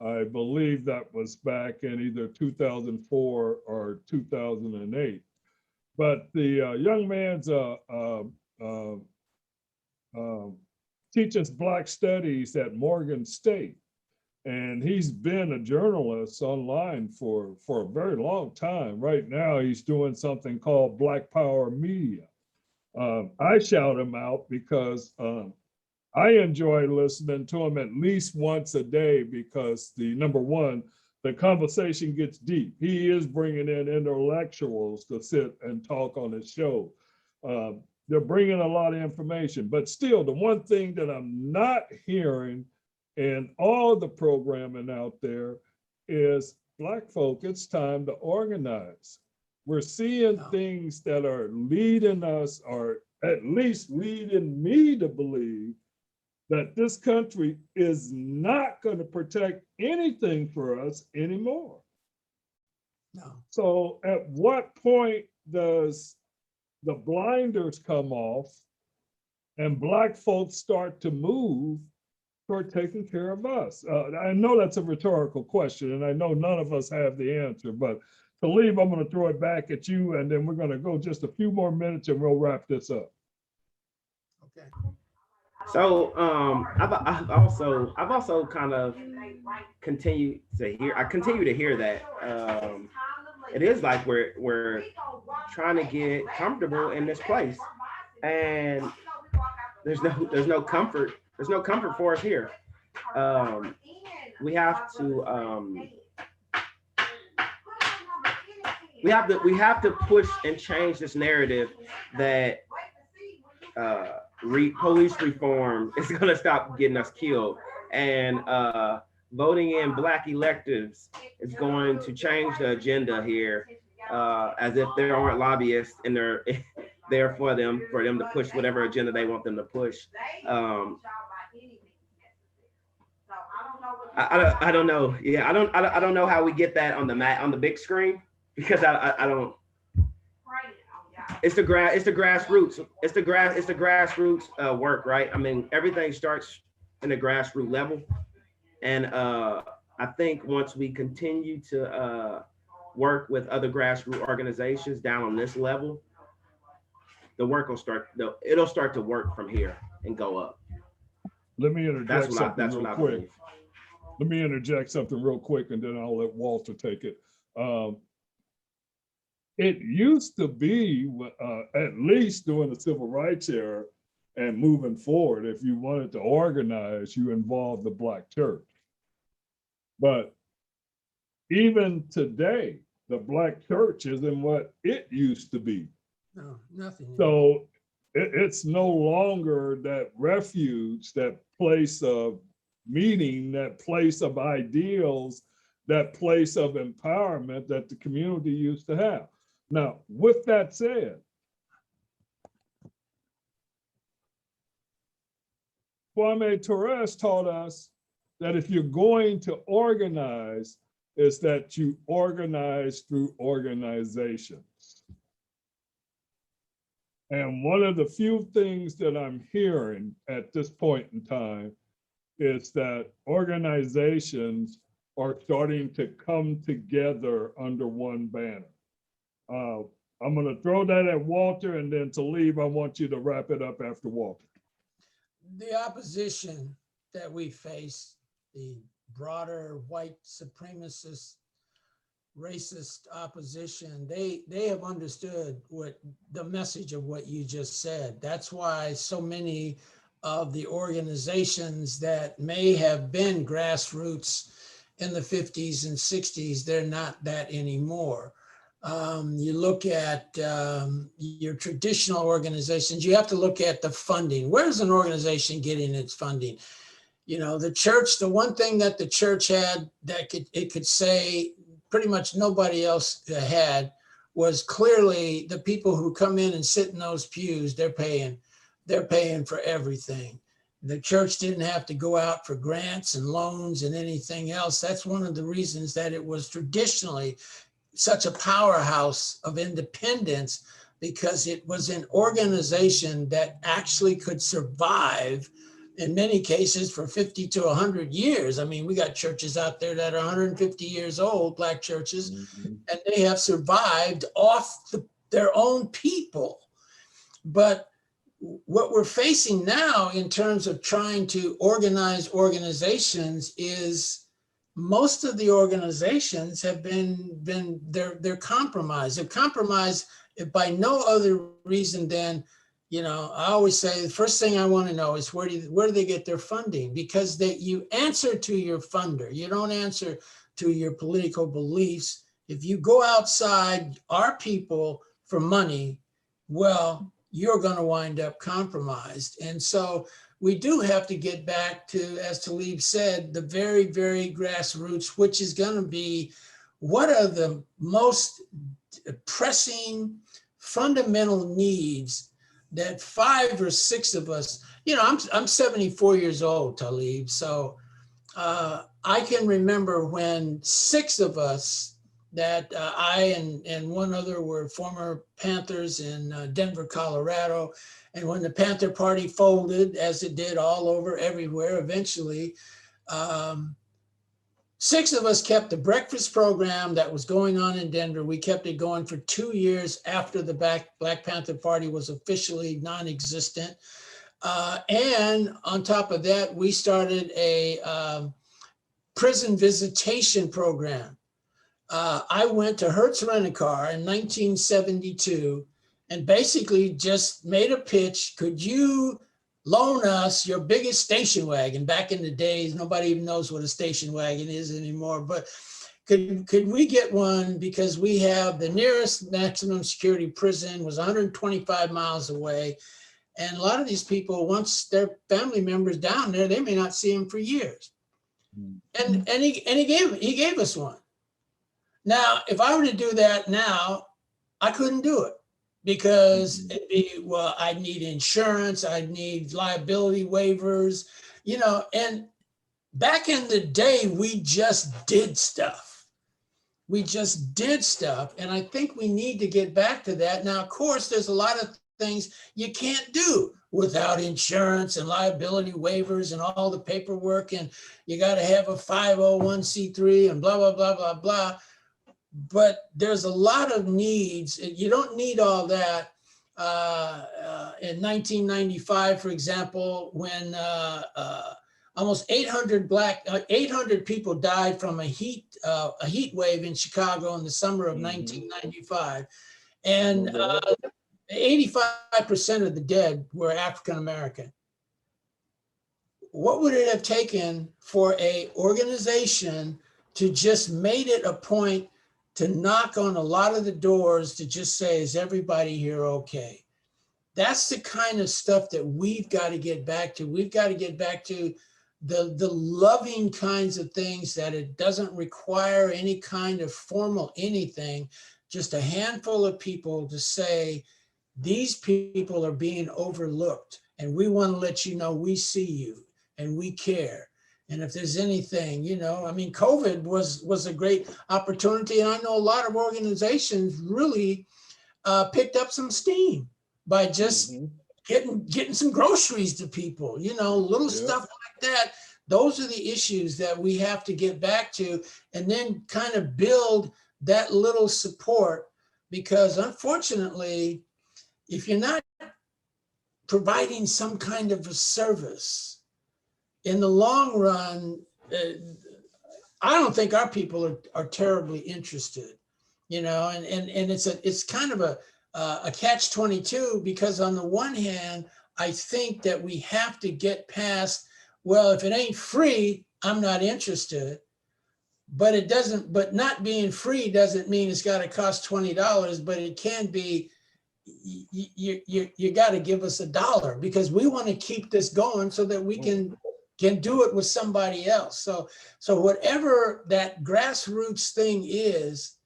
I believe that was back in either 2004 or 2008. But the young man's teaches Black studies at Morgan State. And he's been a journalist online for a very long time. Right now, he's doing something called Black Power Media. I shout him out because I enjoy listening to him at least once a day because number one, the conversation gets deep. He is bringing in intellectuals to sit and talk on his show. They're bringing a lot of information, but still, the one thing that I'm not hearing in all the programming out there is Black folk, it's time to organize. We're seeing things that are leading us, or at least leading me to believe that this country is not going to protect anything for us anymore. No. So at what point does the blinders come off and Black folks start to move toward taking care of us? I know that's a rhetorical question, and I know none of us have the answer, but Talib, I'm going to throw it back at you, and then we're going to go just a few more minutes and we'll wrap this up. Okay. So I've also kind of continue to hear that it is like we're trying to get comfortable in this place, and there's no comfort for us here. We have to push and change this narrative that police reform is going to stop getting us killed, and voting in Black electives is going to change the agenda here, as if there aren't lobbyists and they're there for them to push whatever agenda they want them to push. I don't know. Yeah, I don't know how we get that on the big screen, because I don't. It's the grassroots. It's the grassroots work, right? I mean, everything starts in the grassroots level, and I think once we continue to work with other grassroots organizations down on this level, the work will start. It'll start to work from here and go up. Let me interject something real quick. Believe. Let me interject something real quick, and then I'll let Walter take it. It used to be, at least during the civil rights era and moving forward, if you wanted to organize, you involved the Black church. But even today, the Black church isn't what it used to be. No, nothing. So it's no longer that refuge, that place of meeting, that place of ideals, that place of empowerment that the community used to have. Now, with that said, Kwame Torres taught us that if you're going to organize, is that you organize through organization. And one of the few things that I'm hearing at this point in time is that organizations are starting to come together under one banner. I'm going to throw that at Walter, and then Talib, I want you to wrap it up after Walter. The opposition that we face, the broader white supremacist, racist opposition, they have understood what the message of what you just said. That's why so many of the organizations that may have been grassroots in the 50s and 60s, they're not that anymore. You look at your traditional organizations, you have to look at the funding. Where's an organization getting its funding? You know, the church, the one thing that the church had that it could say pretty much nobody else had was clearly the people who come in and sit in those pews, they're paying for everything. The church didn't have to go out for grants and loans and anything else. That's one of the reasons that it was traditionally such a powerhouse of independence, because it was an organization that actually could survive in many cases for 50 to 100 years. I mean, we got churches out there that are 150 years old, Black churches, and they have survived off their own people. But what we're facing now in terms of trying to organize organizations is most of the organizations have they're compromised. They're compromised by no other reason than, you know, I always say the first thing I want to know is where do they get their funding? Because you answer to your funder. You don't answer to your political beliefs. If you go outside our people for money, well, you're going to wind up compromised. And so we do have to get back to, as Talib said, the very, very grassroots, which is going to be what are the most pressing fundamental needs that 5 or 6 of us, you know, I'm 74 years old, Talib. So I can remember when 6 of us that I and one other were former Panthers in Denver, Colorado. And when the Panther Party folded, as it did all over everywhere, eventually, 6 of us kept the breakfast program that was going on in Denver. We kept it going for 2 years after the Black Panther Party was officially non-existent. And on top of that, we started a prison visitation program. I went to Hertz Rent-A-Car in 1972 and basically just made a pitch. Could you loan us your biggest station wagon? Back in the days, nobody even knows what a station wagon is anymore, but could we get one, because we have the nearest maximum security prison was 125 miles away. And a lot of these people, once their family members down there, they may not see them for years. And he gave us one. Now, if I were to do that now, I couldn't do it, because it'd be, well, I'd need insurance, I'd need liability waivers, you know, and back in the day, we just did stuff. And I think we need to get back to that. Now, of course, there's a lot of things you can't do without insurance and liability waivers and all the paperwork, and you got to have a 501c3 and blah, blah, blah, blah, blah. But there's a lot of needs. You don't need all that. In 1995, for example, when almost 800 people died from a heat wave in Chicago in the summer of 1995, and 85% of the dead were African American. What would it have taken for an organization to just made it a point to knock on a lot of the doors to just say, is everybody here okay? that's the kind of stuff that we've got to get back to. We've got to get back to the loving kinds of things that it doesn't require any kind of formal anything, just a handful of people to say, these people are being overlooked and we want to let you know we see you and we care. And if there's anything, you know, I mean, COVID was a great opportunity. And I know a lot of organizations really picked up some steam by just getting some groceries to people, you know, little stuff like that. Those are the issues that we have to get back to, and then kind of build that little support, because unfortunately, if you're not providing some kind of a service in the long run, I don't think our people are terribly interested, you know, and it's kind of a catch-22, because on the one hand, I think that we have to get past, well, if it ain't free, I'm not interested. But it doesn't, but not being free doesn't mean it's got to cost $20, but it can be, you got to give us $1, because we want to keep this going so that we can do it with somebody else. So whatever that grassroots thing is,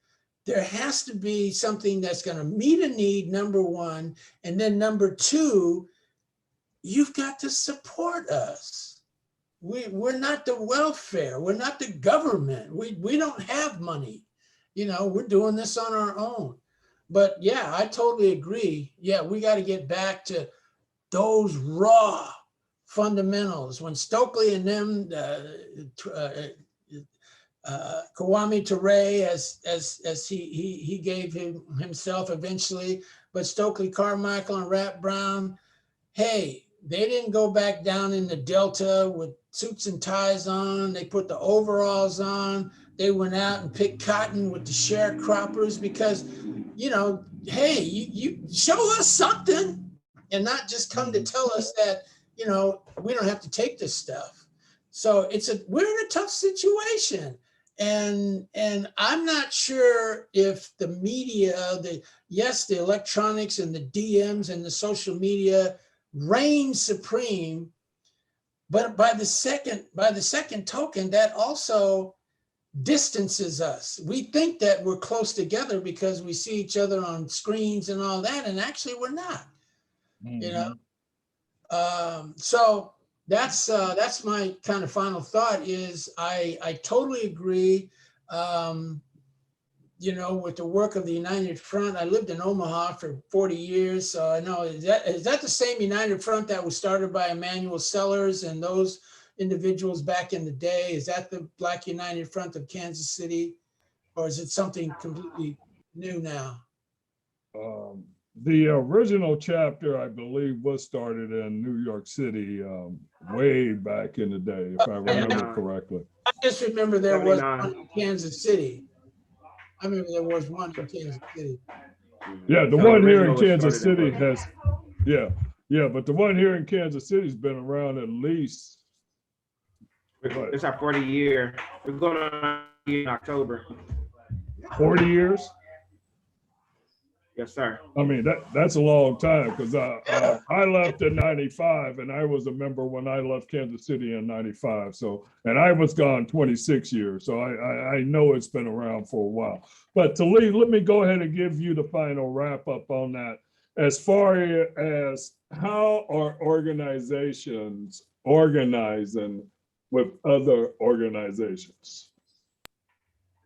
there has to be something that's going to meet a need, number one. And then number two, you've got to support us. We're not the welfare. We're not the government. We don't have money. You know, we're doing this on our own. But yeah, I totally agree. Yeah, we got to get back to those raw fundamentals. When Stokely and them, Kwame Ture, as he gave himself eventually, but Stokely Carmichael and Rap Brown, hey, they didn't go back down in the Delta with suits and ties on. They put the overalls on. They went out and picked cotton with the sharecroppers, because, you know, hey, you show us something, and not just come to tell us that, you know, we don't have to take this stuff. So we're in a tough situation. And I'm not sure if the media, the electronics and the DMs and the social media reign supreme, but by the second token, that also distances us. We think that we're close together because we see each other on screens and all that, and actually we're not. You know, so that's my kind of final thought. Is I totally agree. You know, with the work of the United Front. I lived in Omaha for 40 years, so I know, is that the same United Front that was started by Emmanuel Sellers and those individuals back in the day? Is that the Black United Front of Kansas City, or is it something completely new now? The original chapter, I believe, was started in New York City way back in the day, if I remember correctly. I just remember there was one in Kansas City. I remember there was one in Kansas City. Yeah, the one here in Kansas City has, but the one here in Kansas City's been around at least. It's our 40 year. We're going on in October. 40 years? Yes, sir. I mean, that's a long time, because I left in 95, and I was a member when I left Kansas City in 95. So, and I was gone 26 years. So I know it's been around for a while. But Talib, let me go ahead and give you the final wrap up on that. As far as how are organizations organizing with other organizations?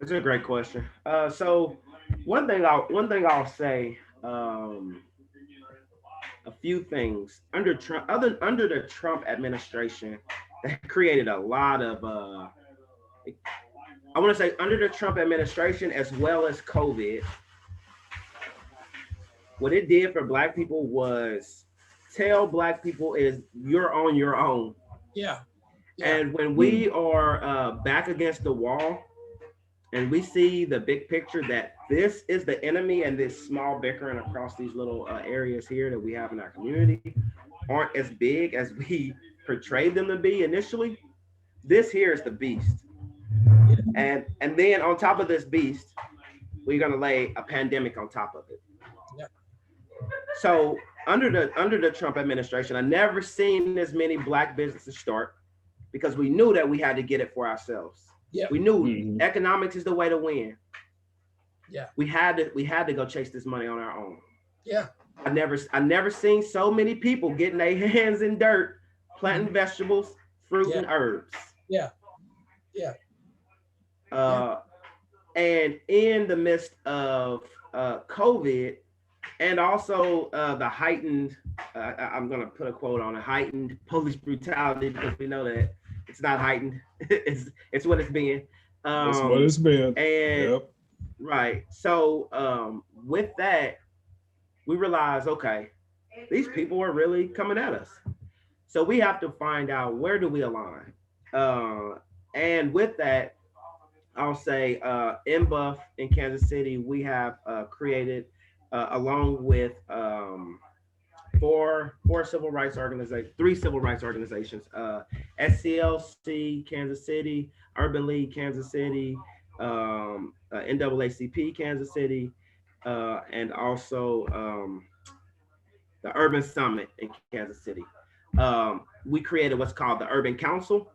That's a great question. So one thing I'll say, a few things under Trump, under the Trump administration, that created a lot of, I want to say under the Trump administration, as well as COVID, what it did for Black people was tell Black people you're on your own. Yeah. And when we are back against the wall, and we see the big picture that this is the enemy, and this small bickering across these little areas here that we have in our community aren't as big as we portrayed them to be initially, this here is the beast. And then on top of this beast, we're gonna lay a pandemic on top of it. Yeah. So under the Trump administration, I never seen as many Black businesses start because we knew that we had to get it for ourselves. Yeah. We knew Mhm. economics is the way to win. Yeah. We had to go chase this money on our own. Yeah. I never seen so many people getting their hands in dirt, planting vegetables, fruit, and herbs. Yeah. Yeah. And in the midst of COVID, and also the heightened, I'm going to put a quote on a heightened police brutality, because we know that it's not heightened. it's what it's been. That's what it's been. And Yep. right. So with that, we realize, okay, these people are really coming at us. So we have to find out, where do we align? And with that, I'll say in Buff, in Kansas City, we have created, along with three civil rights organizations, SCLC Kansas City, Urban League Kansas City, NAACP Kansas City, and also the Urban Summit in Kansas City. We created what's called the Urban Council.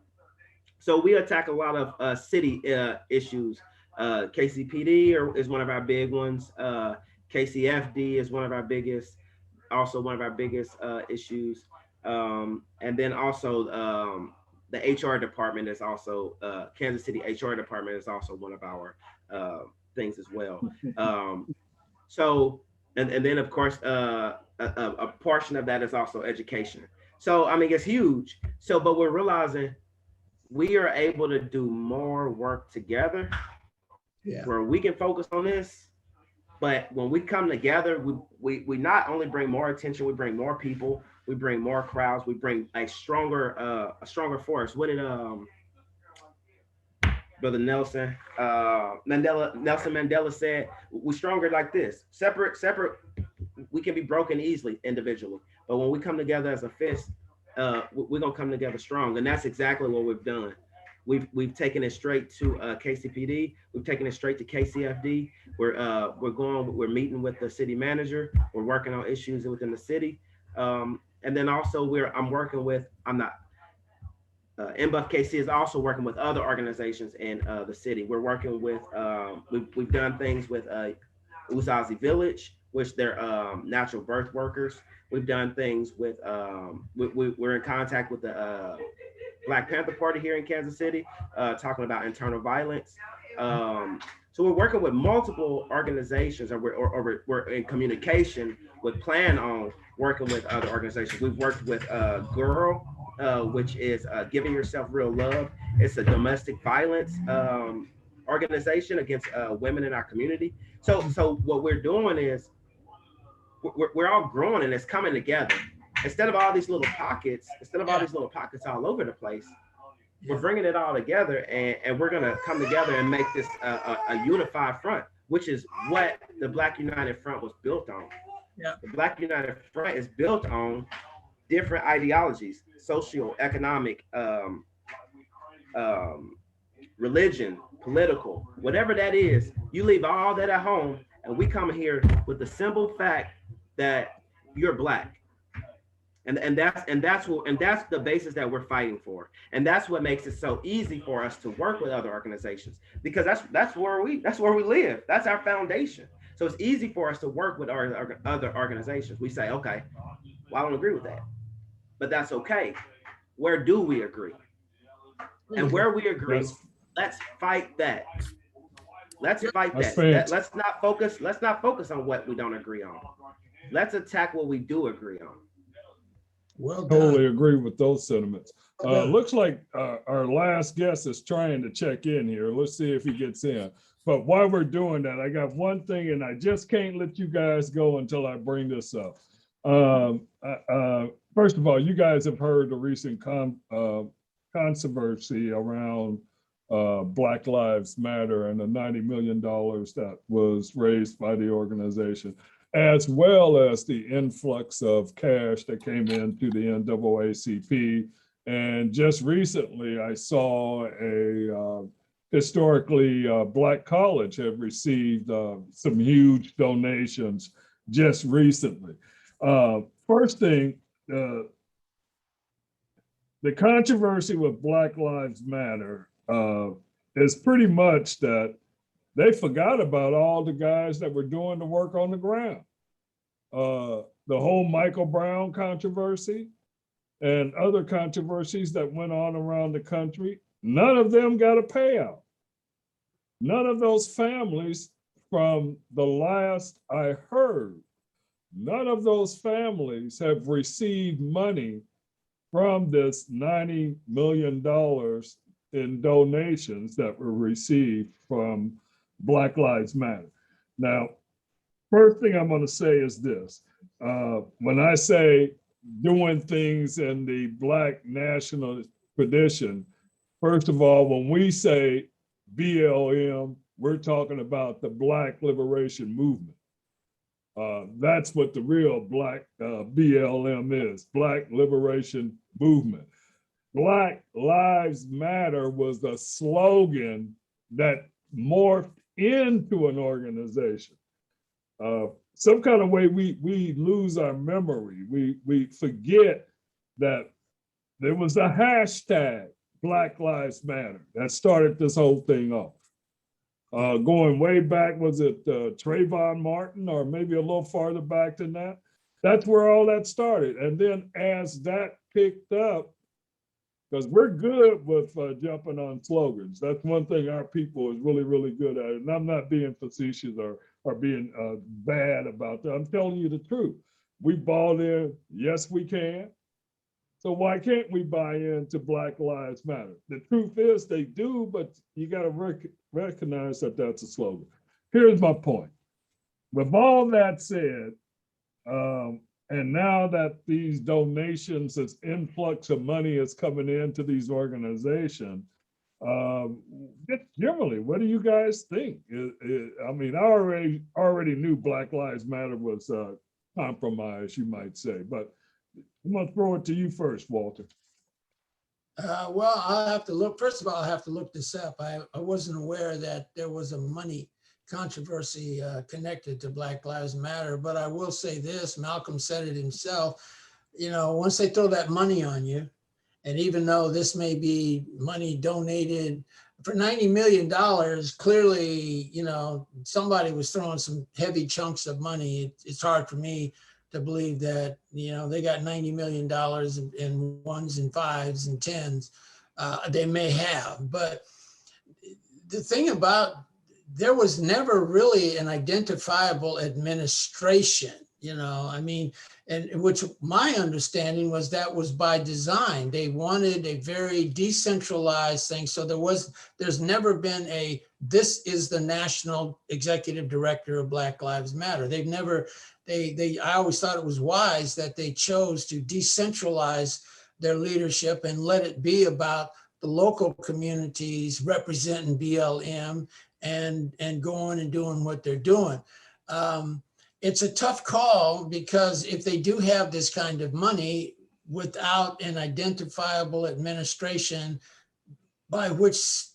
So we attack a lot of city issues. KCPD is one of our big ones. KCFD is one of our biggest issues. And then also the HR department is also, Kansas City HR department is also one of our things as well. So, and then of course, a portion of that is also education. So, I mean, it's huge. So, but we're realizing we are able to do more work together, where we can focus on this. But when we come together, we not only bring more attention, we bring more people, we bring more crowds, we bring a stronger force. What did Brother Nelson Mandela said? We're stronger like this. Separate, we can be broken easily individually, but when we come together as a fist, we're gonna come together strong. And that's exactly what we've done. We've taken it straight to KCPD. We've taken it straight to KCFD. We're meeting with the city manager. We're working on issues within the city. And then also MBUF KC is also working with other organizations in the city. We're working with, we've done things with Uzazi Village, which they're natural birth workers. We've done things with, we're in contact with the Black Panther Party here in Kansas City, talking about internal violence. So we're working with multiple organizations, or we're in communication with, plan on working with other organizations. We've worked with GIRL, which is Giving Yourself Real Love. It's a domestic violence organization against women in our community. So what we're doing is we're all growing, and it's coming together. Instead of all these little pockets, all over the place, we're bringing it all together, and we're gonna come together and make this a unified front, which is what the Black United Front was built on. Yeah. The Black United Front is built on different ideologies, social, economic, religion, political, whatever that is. You leave all that at home, and we come here with the simple fact that you're Black. And that's the basis that we're fighting for. And that's what makes it so easy for us to work with other organizations, because that's where we live. That's our foundation. So it's easy for us to work with our other organizations. We say, okay, well, I don't agree with that, but that's okay. Where do we agree? And where we agree, let's fight that. Let's fight that. Let's not focus on what we don't agree on. Let's attack what we do agree on. Well done. Totally agree with those sentiments. Looks like our last guest is trying to check in here. Let's see if he gets in. But while we're doing that, I got one thing, and I just can't let you guys go until I bring this up. First of all, you guys have heard the recent controversy around Black Lives Matter and the $90 million that was raised by the organization, as well as the influx of cash that came into the NAACP. And just recently, I saw a historically Black college have received some huge donations just recently. First thing, the controversy with Black Lives Matter is pretty much that they forgot about all the guys that were doing the work on the ground. The whole Michael Brown controversy and other controversies that went on around the country, none of them got a payout. None of those families, from the last I heard, none of those families have received money from this $90 million in donations that were received from Black Lives Matter. Now, first thing I'm going to say is this. When I say doing things in the Black nationalist tradition, first of all, when we say BLM, we're talking about the Black Liberation Movement. That's what the real Black BLM is, Black Liberation Movement. Black Lives Matter was the slogan that morphed into an organization. Some kind of way we lose our memory. We forget that there was a hashtag, Black Lives Matter, that started this whole thing off. Going way back, was it Trayvon Martin, or maybe a little farther back than that? That's where all that started. And then as that picked up, because we're good with jumping on slogans. That's one thing our people is really, really good at. And I'm not being facetious or being bad about that. I'm telling you the truth. We bought in, yes, we can. So why can't we buy into Black Lives Matter? The truth is they do, but you got to recognize that that's a slogan. Here's my point. With all that said, and now that these donations, this influx of money is coming into these organizations, generally, what do you guys think? I mean, I already knew Black Lives Matter was compromised, you might say, but I'm gonna throw it to you first, Walter. Well, I'll have to look. First of all, I'll have to look this up. I wasn't aware that there was a money controversy connected to Black Lives Matter, but I will say this, Malcolm said it himself, you know, once they throw that money on you, and even though this may be money donated for $90 million, clearly, you know, somebody was throwing some heavy chunks of money. It's hard for me to believe that, you know, they got $90 million in ones and fives and tens. They may have, but the thing about, there was never really an identifiable administration, you know, I mean, and which my understanding was that was by design. They wanted a very decentralized thing. So there's never been this is the national executive director of Black Lives Matter. They've never, I always thought it was wise that they chose to decentralize their leadership and let it be about the local communities representing BLM and going and doing what they're doing. It's a tough call because if they do have this kind of money without an identifiable administration by which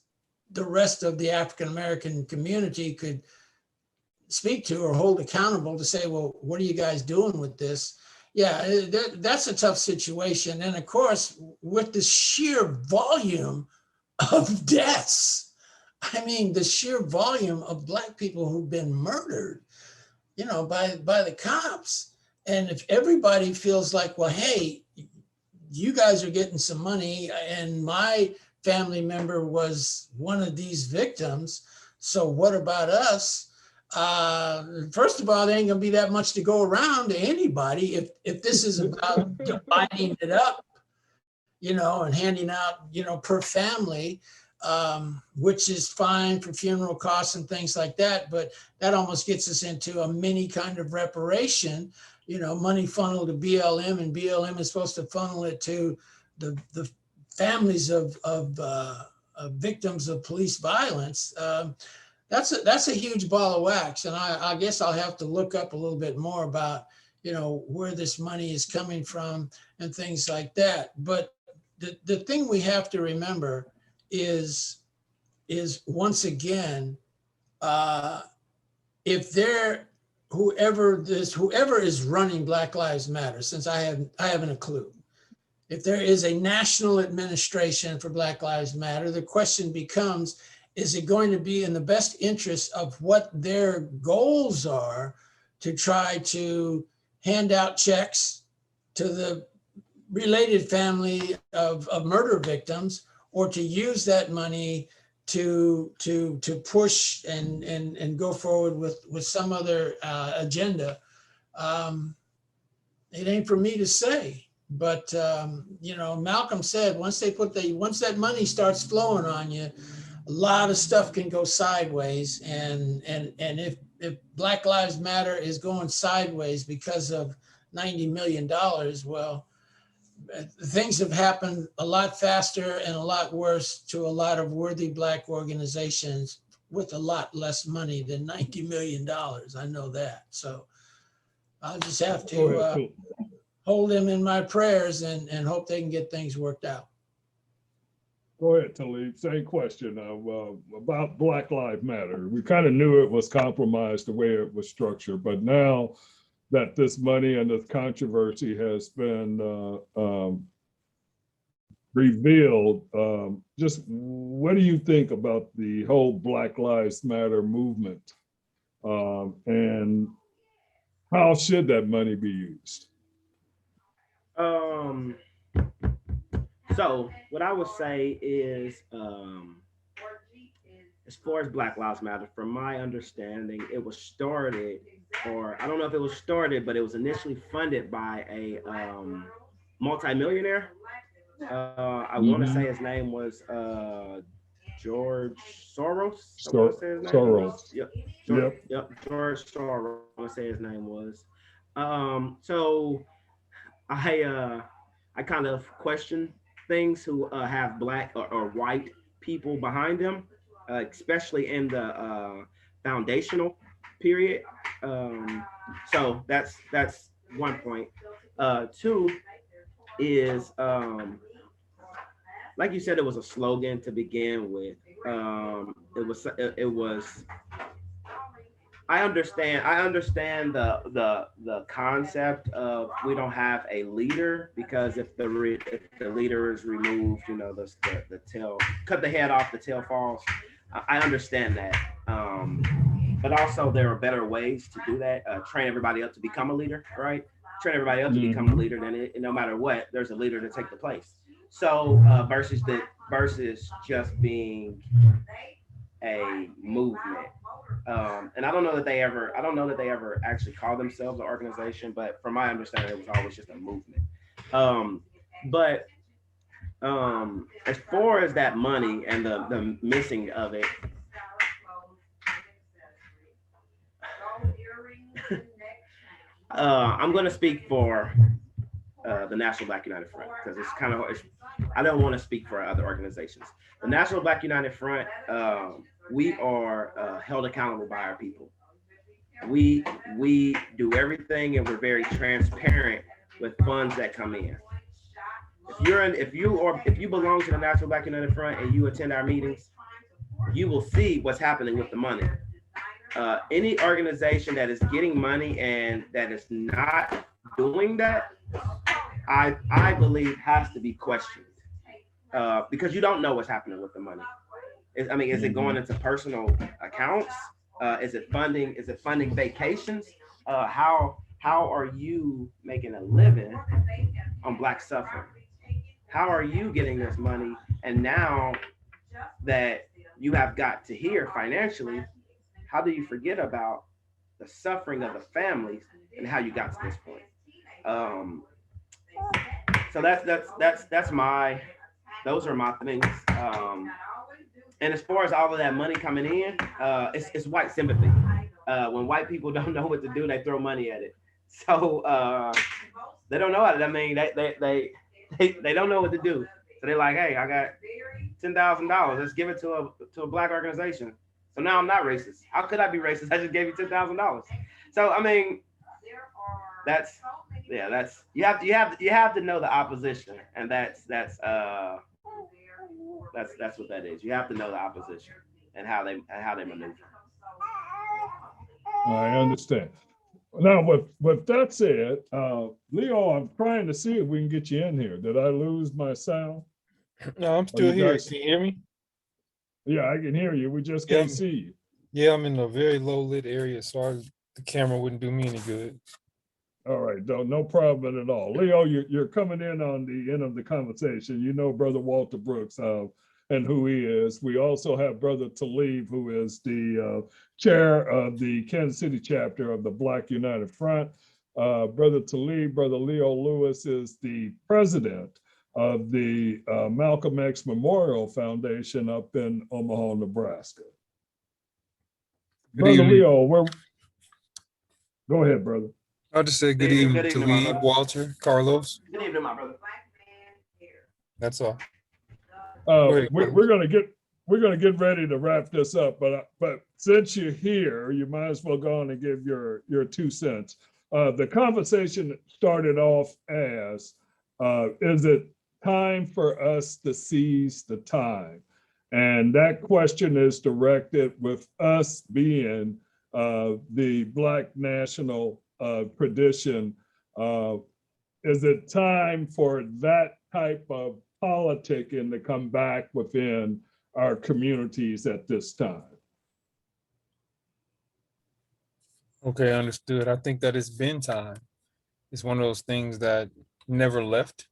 the rest of the African-American community could speak to or hold accountable to say, well, what are you guys doing with this? Yeah, that's a tough situation. And of course, with the sheer volume of deaths, I mean, the sheer volume of Black people who've been murdered, you know, by the cops. And if everybody feels like, well, hey, you guys are getting some money and my family member was one of these victims, so what about us? First of all, there ain't gonna be that much to go around to anybody if this is about dividing it up, you know, and handing out, you know, per family, which is fine for funeral costs and things like that. But that almost gets us into a mini kind of reparation, you know, money funneled to BLM, and BLM is supposed to funnel it to the families of victims of police violence. That's a huge ball of wax. And I guess I'll have to look up a little bit more about, you know, where this money is coming from and things like that. But the thing we have to remember is once again, if whoever is running Black Lives Matter, since I haven't a clue. If there is a national administration for Black Lives Matter, the question becomes, is it going to be in the best interest of what their goals are to try to hand out checks to the related family of murder victims, or to use that money to push and go forward with some other agenda? It ain't for me to say, but you know, Malcolm said once that money starts flowing on you, a lot of stuff can go sideways. And if Black Lives Matter is going sideways because of $90 million, well, things have happened a lot faster and a lot worse to a lot of worthy Black organizations with a lot less money than $90 million. I know that. So I'll just have to hold them in my prayers and hope they can get things worked out. Go ahead, Talib. Same question about Black Lives Matter. We kind of knew it was compromised the way it was structured, but now that this money and this controversy has been revealed, just what do you think about the whole Black Lives Matter movement? And how should that money be used? So what I would say is, as far as Black Lives Matter, from my understanding, it was started, or I don't know if it was started, but it was initially funded by a multimillionaire. I want to say his name was George Soros. Soros. Yep. George Soros. I want to say his name was. So I kind of question things who have Black or white people behind them, especially in the foundational period. So that's one point. Two is, like you said, it was a slogan to begin with. It was. I understand the concept of we don't have a leader, because if the leader is removed, you know, the tail, cut the head off, the tail falls. I understand that, but also there are better ways to do that. Train everybody up to become a leader, right? Train everybody up to become a leader. Then no matter what, there's a leader to take the place. So versus just being a movement. And I don't know that they ever actually call themselves an organization, but from my understanding, it was always just a movement. But as far as that money and the missing of it, I'm going to speak for the National Black United Front, because I don't want to speak for other organizations. The National Black United Front, we are held accountable by our people. We do everything, and we're very transparent with funds that come in. If you belong to the National Black United Front and you attend our meetings, you will see what's happening with the money. Any organization that is getting money and that is not doing that, I believe has to be questioned, because you don't know what's happening with the money. Is it going into personal accounts? Is it funding vacations? How are you making a living on Black suffering? How are you getting this money? And now that you have got to here financially, how do you forget about the suffering of the families and how you got to this point? So those are my things. And as far as all of that money coming in, it's white sympathy. When white people don't know what to do, they throw money at it. So they don't know how to. They don't know what to do. So they're like, hey, I got $10,000. Let's give it to a Black organization. So now I'm not racist. How could I be racist? I just gave you $10,000. So that's you have to know the opposition, and that's what that is. You have to know the opposition and how they maneuver. I understand. Now, with that said, Leo, I'm trying to see if we can get you in here. Did I lose my sound? No, I'm Are still you here. guys? Can you hear me? Yeah, I can hear you. We just Yeah, can't see you. Yeah, I'm in a very low lit area, so the camera wouldn't do me any good. All right, no problem at all. Leo, you're coming in on the end of the conversation. You know Brother Walter Brooks and who he is. We also have Brother Talib, who is the chair of the Kansas City chapter of the Black United Front. Brother Talib, Brother Leo Lewis is the president of the Malcolm X Memorial Foundation up in Omaha, Nebraska. Good Brother evening. Leo, go ahead, brother. I'll just say good Good evening evening, to my Lee, brother. Walter, Carlos. Good evening, my brother. That's all. Go ahead, We're Carlos. gonna get ready to wrap this up, but since you're here, you might as well go on and give your 2 cents. The conversation started off as, is it time for us to seize the time? And that question is directed with us being the Black national tradition. Is it time for that type of politicking to come back within our communities at this time? Okay, understood. I think that it's been time. It's one of those things that never left.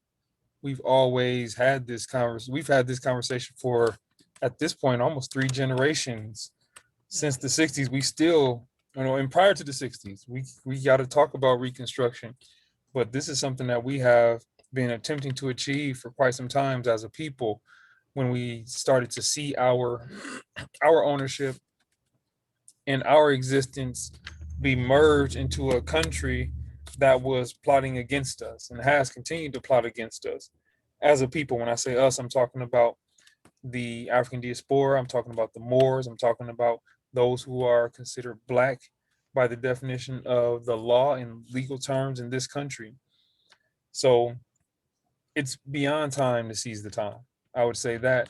We've always had this conversation. We've had this conversation for, at this point, almost 3 generations. Since the 60s, we still, and prior to the 60s, we got to talk about Reconstruction. But this is something that we have been attempting to achieve for quite some time as a people, when we started to see our ownership and our existence be merged into a country that was plotting against us and has continued to plot against us as a people. When I say us, I'm talking about the African diaspora, I'm talking about the Moors, I'm talking about those who are considered Black by the definition of the law in legal terms in this country. So it's beyond time to seize the time. I would say that.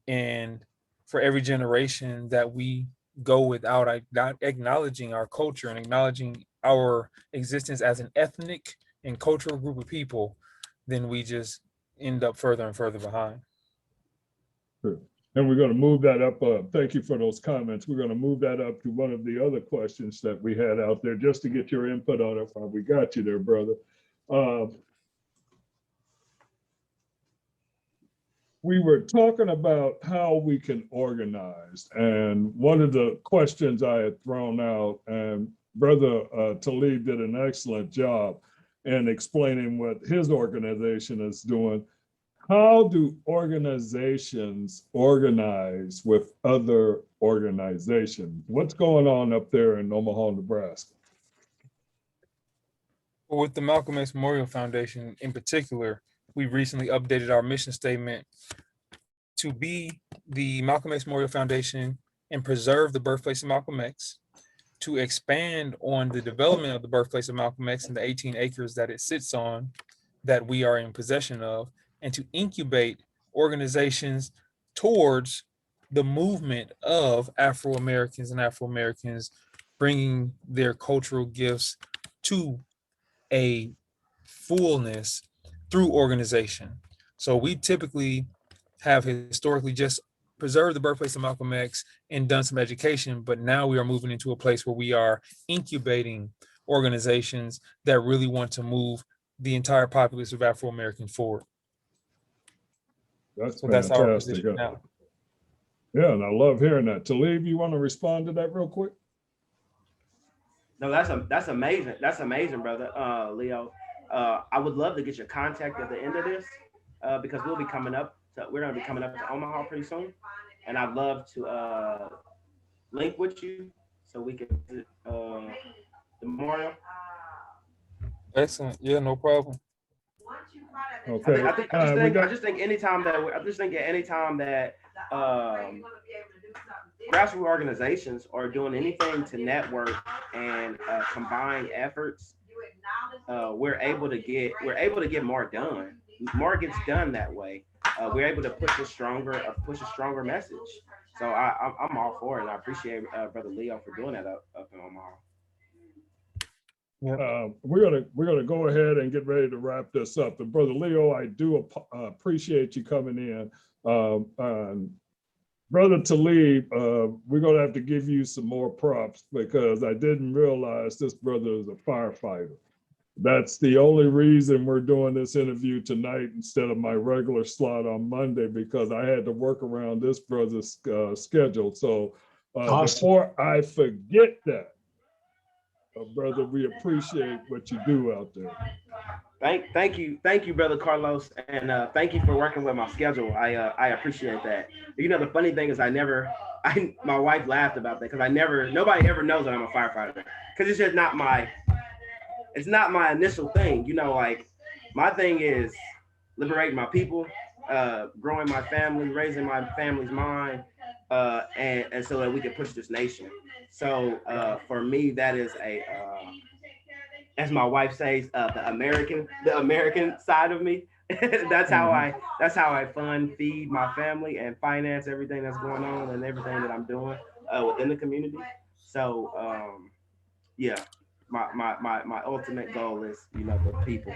And for every generation that we go without not acknowledging our culture and acknowledging our existence as an ethnic and cultural group of people, then we just end up further and further behind. Sure. And we're going to move that up. Thank you for those comments. We're going to move that up to one of the other questions that we had out there, just to get your input on it while we got you there, brother. We were talking about how we can organize. And one of the questions I had thrown out, and Brother Talib did an excellent job in explaining what his organization is doing. How do organizations organize with other organizations? What's going on up there in Omaha, Nebraska? With the Malcolm X Memorial Foundation in particular, we recently updated our mission statement to be the Malcolm X Memorial Foundation and preserve the birthplace of Malcolm X, to expand on the development of the birthplace of Malcolm X and the 18 acres that it sits on, that we are in possession of, and to incubate organizations towards the movement of Afro-Americans and Afro-Americans bringing their cultural gifts to a fullness through organization. So we typically have historically just preserved the birthplace of Malcolm X and done some education, but now we are moving into a place where we are incubating organizations that really want to move the entire populace of Afro-Americans forward. That's So that's our fantastic. position now. Yeah, and I love hearing that. Talib, you want to respond to that real quick? No, that's amazing. That's amazing, brother. Leo. I would love to get your contact at the end of this, because we're gonna be coming up to Omaha pretty soon, and I'd love to link with you so we can visit the memorial. Excellent. Yeah, no problem. Okay. I just think anytime that grassroots organizations are doing anything to network and combine efforts, we're able to get more done. More gets done that way. We're able to push a stronger message. So I'm all for it, and I appreciate Brother Leo for doing that up in Omaha. We're gonna go ahead and get ready to wrap this up. And Brother Leo, I do appreciate you coming in. Brother Talib, we're gonna have to give you some more props because I didn't realize this brother is a firefighter. That's the only reason we're doing this interview tonight instead of my regular slot on Monday, because I had to work around this brother's schedule. So Awesome. before I forget that, brother, we appreciate what you do out there. Thank you, Brother Carlos, and thank you for working with my schedule. I appreciate that. You know, the funny thing is, my wife laughed about that because nobody ever knows that I'm a firefighter because it's just not my initial thing. You know, like my thing is liberating my people, growing my family, raising my family's mind, and so that we can push this nation. So for me, that is as my wife says, the American side of me. that's how I fund, feed my family, and finance everything that's going on and everything that I'm doing within the community. So yeah, my ultimate goal is, you know, the people.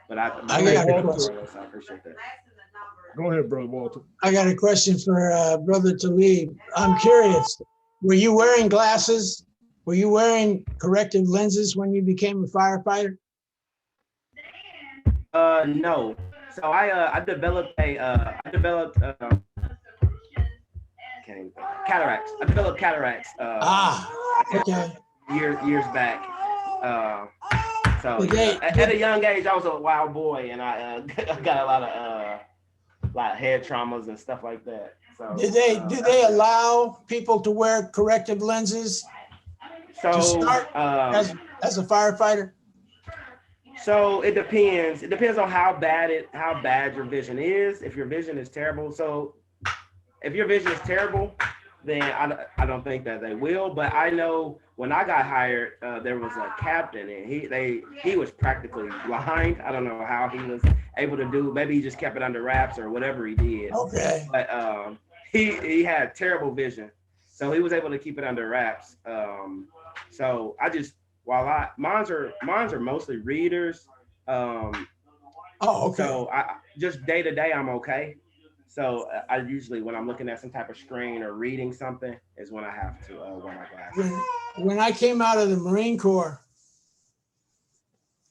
But I appreciate that. Go ahead, Brother Walter. I got a question for Brother Talib. I'm curious, were you wearing glasses? Were you wearing corrective lenses when you became a firefighter? No. So I developed cataracts. I developed cataracts. Okay. Years back. So yeah, at a young age, I was a wild boy, and I got a lot of head traumas and stuff like that. So Did they allow people to wear corrective lenses to start as a firefighter? So it depends. It depends on how bad your vision is. If your vision is terrible, so if your vision is terrible, then I don't think that they will. But I know when I got hired, there was a captain, and he was practically blind. I don't know how he was able to do. Maybe he just kept it under wraps or whatever he did. Okay. But he had terrible vision, so he was able to keep it under wraps. So I just mine's are mostly readers. Okay. So I just day to day I'm okay. So I usually, when I'm looking at some type of screen or reading something, is when I have to wear my glasses. When I came out of the Marine Corps,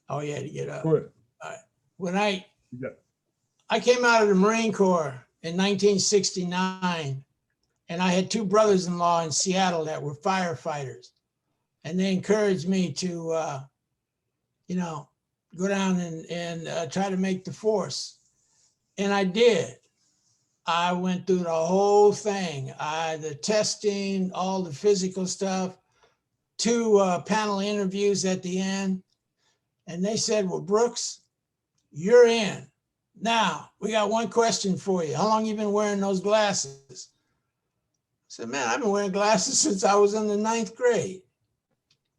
oh yeah, to get up. Go ahead. All right. When I came out of the Marine Corps in 1969, and I had two brothers-in-law in Seattle that were firefighters, and they encouraged me to, go down and try to make the force, and I did. I went through the whole thing, the testing, all the physical stuff, 2 panel interviews at the end. And they said, well, Brooks, you're in. Now, we got one question for you. How long you been wearing those glasses? I said, man, I've been wearing glasses since I was in the 9th grade.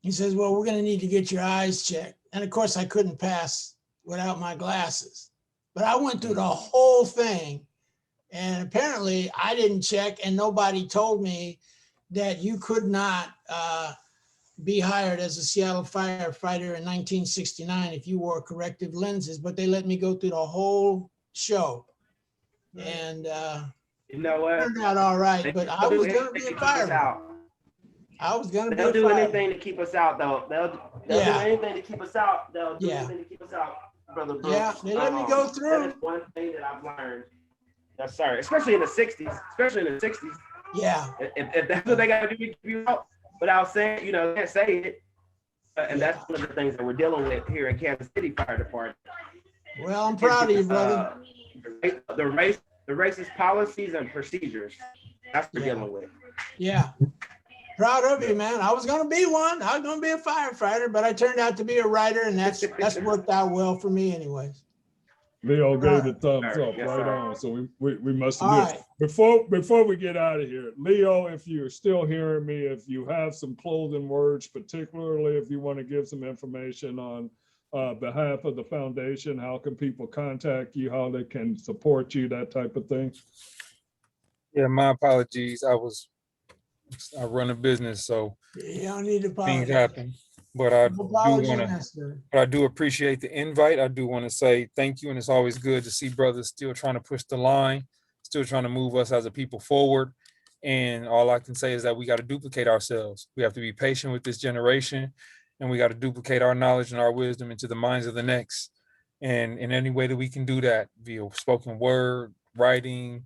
He says, well, we're gonna need to get your eyes checked. And of course, I couldn't pass without my glasses. But I went through the whole thing. And apparently I didn't check, and nobody told me that you could not be hired as a Seattle firefighter in 1969 if you wore corrective lenses, but they let me go through the whole show. And you know what? Turned out all right, but I was going to be a fireman. They'll do anything to keep us out, though. They'll do anything to keep us out. They'll do anything to keep us out, Brother Brooks. Yeah, they let me go through. That is one thing that I've learned. Yes, sir. Especially in the 60s. Yeah. If that's what they got to do to keep you out without saying, they can't say it. And that's one of the things that we're dealing with here in Kansas City Fire Department. Well, I'm proud of you, brother. The racist policies and procedures. That's what we're dealing with. Yeah. Proud of you, man. I was going to be one. I was going to be a firefighter, but I turned out to be a writer, and that's worked out well for me anyways. Leo gave the thumbs up Yes, right sir. on. So we must All have right. Before we get out of here, Leo, if you're still hearing me, if you have some closing words, particularly if you want to give some information on behalf of the foundation, how can people contact you, how they can support you, that type of thing? Yeah, my apologies. I run a business, so You don't need to things apologize. happen. But I No do apology want to, necessary. but I do appreciate the invite. I do want to say thank you. And it's always good to see brothers still trying to push the line, still trying to move us as a people forward. And all I can say is that we got to duplicate ourselves. We have to be patient with this generation, and we got to duplicate our knowledge and our wisdom into the minds of the next. And in any way that we can do that, via spoken word, writing,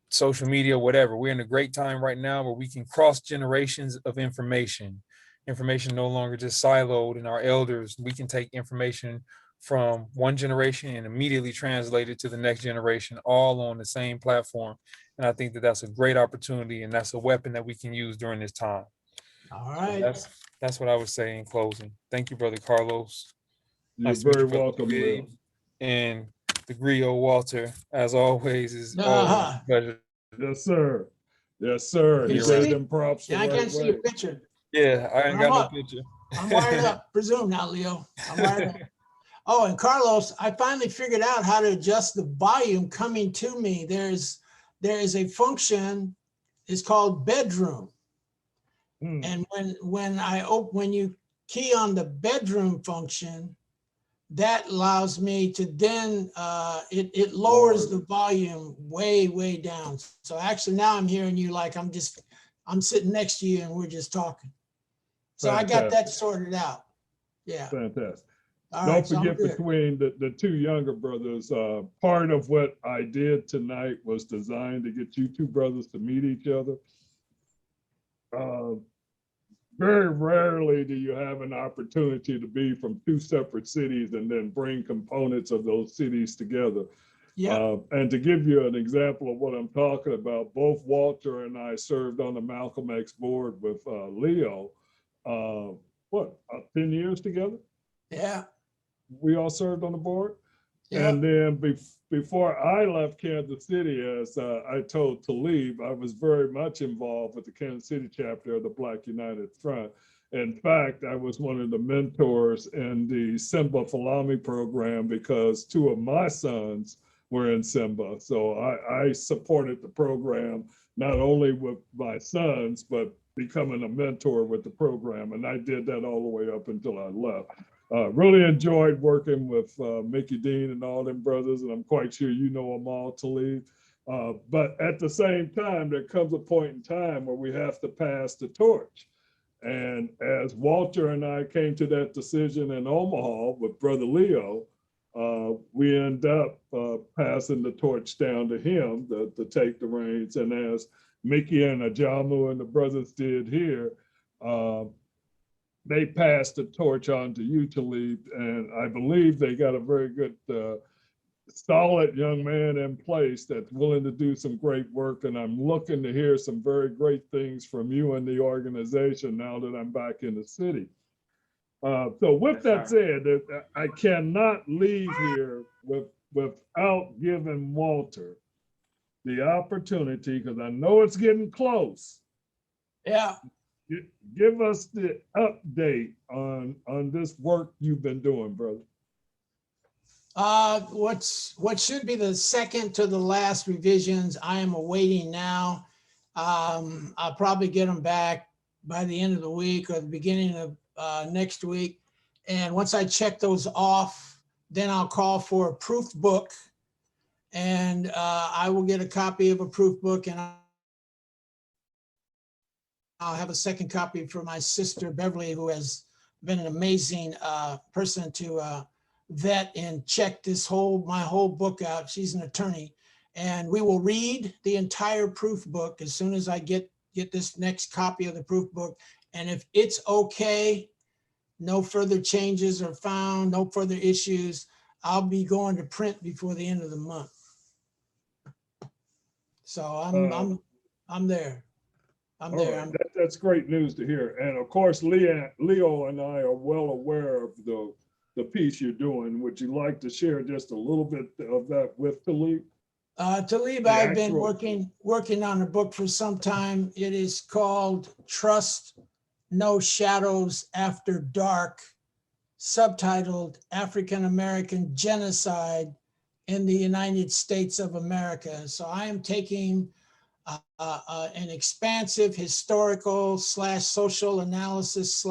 social media, whatever. We're in a great time right now where we can cross generations of information. Information no longer just siloed in our elders. We can take information from one generation and immediately translate it to the next generation, all on the same platform. And I think that that's a great opportunity, and that's a weapon that we can use during this time. All So right. that's what I would say in closing. Thank you, Brother Carlos. You're Nice to meet very you, Brother welcome, Gabe. Lil. And the Griot Walter, as always, is always Uh-huh. a pleasure. Yes, sir. Yes, sir. He You You're gave see? them props the Yeah, I right can't see your way. picture. Yeah, I ain't I'm got no up. picture. I'm wired up. Presume now, Leo. I'm wired up. Oh, and Carlos, I finally figured out how to adjust the volume coming to me. There is a function, it's called bedroom. Hmm. And when you key on the bedroom function, that allows me to then it lowers the volume way down. So actually now I'm hearing you like I'm sitting next to you and we're just talking. So I got that Fantastic. sorted out. Yeah. Fantastic. All Don't right. So I'm forget good. between the two younger brothers, part of what I did tonight was designed to get you two brothers to meet each other. Very rarely do you have an opportunity to be from two separate cities and then bring components of those cities together. Yeah. And to give you an example of what I'm talking about, both Walter and I served on the Malcolm X board with Leo, 10 years together? Yeah. We all served on the board. Yeah. And then before I left Kansas City, as I told Talib, I was very much involved with the Kansas City chapter of the Black United Front. In fact, I was one of the mentors in the Simba Falami program because two of my sons were in Simba. So I supported the program, not only with my sons, but becoming a mentor with the program. And I did that all the way up until I left. Really enjoyed working with Mickey Dean and all them brothers, and I'm quite sure you know them all, Talib. But at the same time, there comes a point in time where we have to pass the torch. And as Walter and I came to that decision in Omaha with Brother Leo, we end up passing the torch down to him to take the reins. And as Mickey and Ajamu and the brothers did here, they passed the torch on to you, Talib, and I believe they got a very good, solid young man in place that's willing to do some great work, and I'm looking to hear some very great things from you and the organization now that I'm back in the city. So with that said, I cannot leave here without giving Walter the opportunity, because I know it's getting close. Yeah. Give us the update on this work you've been doing, brother. What should be the second to the last revisions, I am awaiting now. I'll probably get them back by the end of the week or the beginning of next week. And once I check those off, then I'll call for a proof book, and I will get a copy of a proof book, and I'll have a second copy for my sister Beverly, who has been an amazing person to vet and check my whole book out. She's an attorney, and we will read the entire proof book as soon as I get this next copy of the proof book. And if it's okay, no further changes are found, no further issues, I'll be going to print before the end of the month. So I'm there. I'm there. Right. That's great news to hear. And of course, Leo and I are well aware of the piece you're doing. Would you like to share just a little bit of that with Talib? Talib, I've been working on a book for some time. It is called Trust No Shadows After Dark, subtitled African American Genocide in the United States of America. So I am taking an expansive historical / social analysis /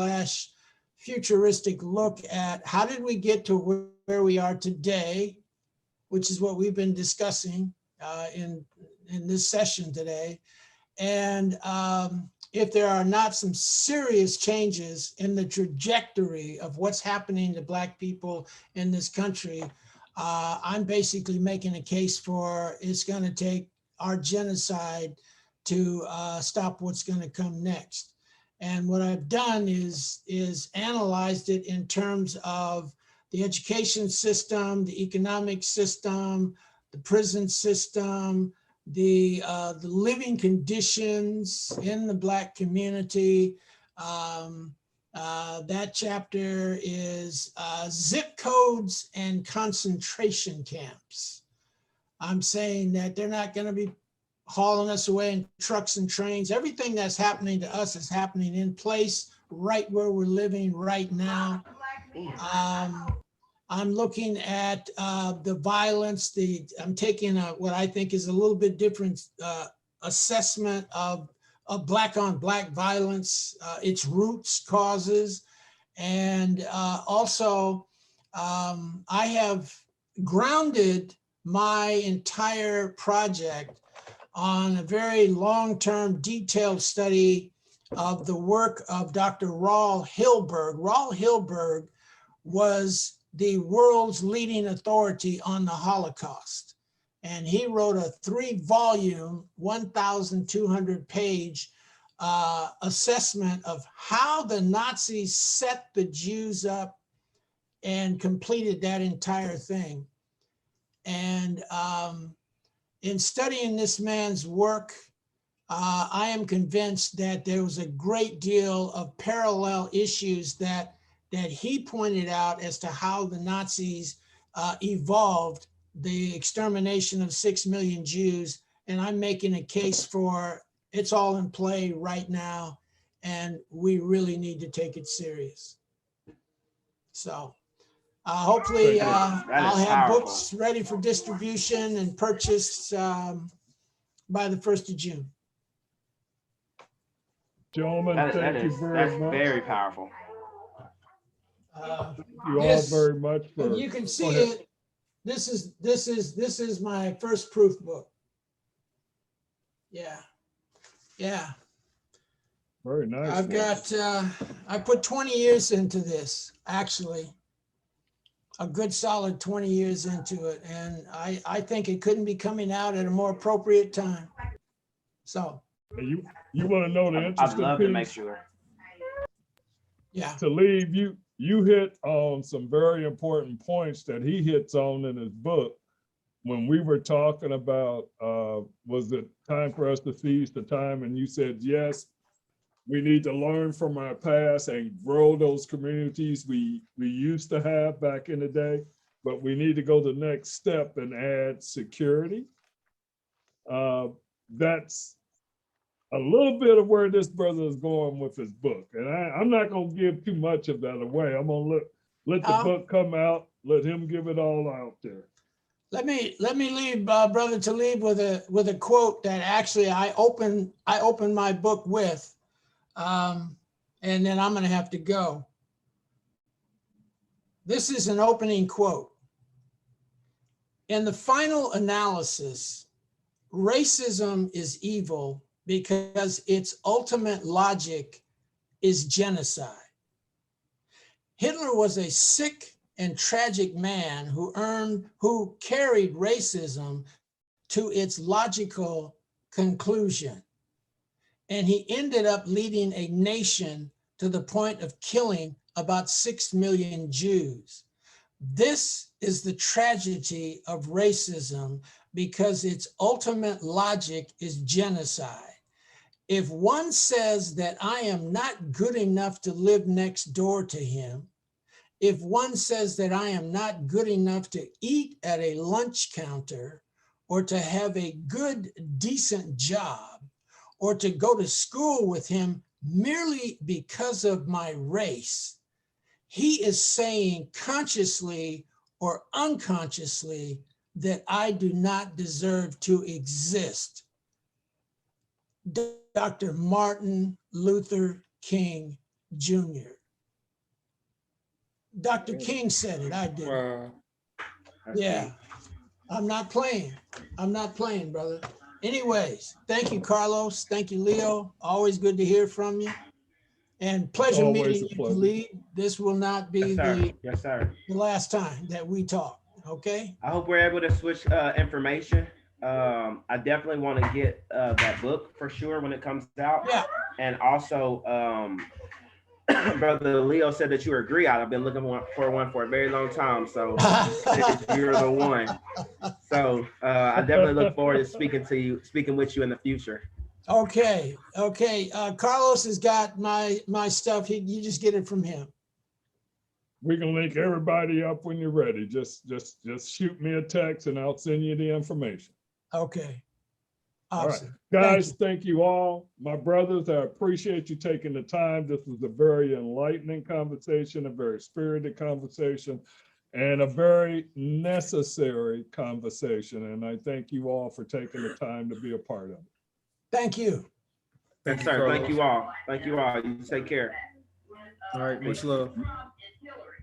futuristic look at how did we get to where we are today, which is what we've been discussing in this session today. And if there are not some serious changes in the trajectory of what's happening to Black people in this country, I'm basically making a case for it's going to take our genocide to stop what's going to come next. And what I've done is analyzed it in terms of the education system, the economic system, the prison system, the living conditions in the Black community. That chapter is zip codes and concentration camps. I'm saying that they're not going to be hauling us away in trucks and trains. Everything that's happening to us is happening in place, right where we're living right now. I'm looking at the violence. I'm taking what I think is a little bit different assessment of Black on Black violence, its roots, causes, and also I have grounded my entire project on a very long-term detailed study of the work of Dr. Raul Hilberg. Raul Hilberg was the world's leading authority on the Holocaust. And he wrote a 3-volume, 1,200-page assessment of how the Nazis set the Jews up and completed that entire thing. And in studying this man's work, I am convinced that there was a great deal of parallel issues that he pointed out as to how the Nazis evolved the extermination of 6 million Jews. And I'm making a case for it's all in play right now, and we really need to take it serious. So hopefully I'll have books ready for distribution and purchase by the 1st of June. Gentlemen, thank you very much. That's very powerful. Thank you all very much for. You can see it. This is my first proof book. Yeah. Very nice. I've got, I put 20 years into this, actually. A good solid 20 years into it. And I think it couldn't be coming out at a more appropriate time. So. You want to know the interesting I'd love piece? to make sure. Yeah. Talib, you hit on some very important points that he hits on in his book. When we were talking about, was it time for us to seize the time? And you said, yes, we need to learn from our past and grow those communities we used to have back in the day, but we need to go the next step and add security. That's a little bit of where this brother is going with his book. And I'm not going to give too much of that away. I'm going to let the book come out, let him give it all out there. Let me leave Brother Talib with a quote that actually I open my book with, and then I'm going to have to go. This is an opening quote. In the final analysis, racism is evil because its ultimate logic is genocide. Hitler was a sick and tragic man who carried racism to its logical conclusion. And he ended up leading a nation to the point of killing about 6 million Jews. This is the tragedy of racism because its ultimate logic is genocide. If one says that I am not good enough to live next door to him, if one says that I am not good enough to eat at a lunch counter or to have a good, decent job or to go to school with him merely because of my race, he is saying consciously or unconsciously that I do not deserve to exist. Dr. Martin Luther King Jr. Dr. King said it, I did. Wow. Yeah, I'm not playing. I'm not playing, brother. Anyways, thank you, Carlos. Thank you, Leo. Always good to hear from you. And pleasure always meeting a you, pleasure. Khalid. This will not be Yes, sir. the Yes, sir. last time that we talk, okay? I hope we're able to switch information. I definitely want to get that book for sure when it comes out. Yeah, And also, Brother Leo said that you agree. I've been looking for one for a very long time. So you're the one. So I definitely look forward to speaking with you in the future. okay, okay. Carlos has got my stuff. You just get it from him. We can link everybody up when you're ready. Just shoot me a text and I'll send you the information. Okay. All right, Awesome. guys, thank you all. My brothers, I appreciate you taking the time. This was a very enlightening conversation, a very spirited conversation, and a very necessary conversation. And I thank you all for taking the time to be a part of it. Thank you. Yes, sir. Thank you all. Thank you all. You take care. All right, much love.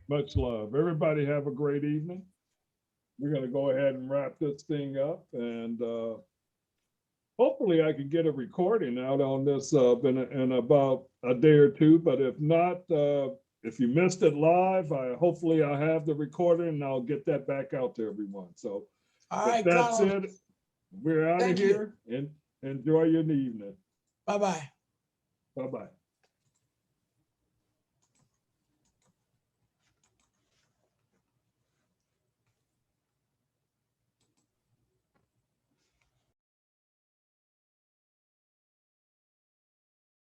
Much love. Everybody have a great evening. We're going to go ahead and wrap this thing up, and hopefully I can get a recording out on this in about a day or two. But if not, if you missed it live, hopefully I'll have the recording and I'll get that back out to everyone. So All right, that's Carlos. it. We're out of Thank you. here, and enjoy your evening. Bye-bye. Bye-bye.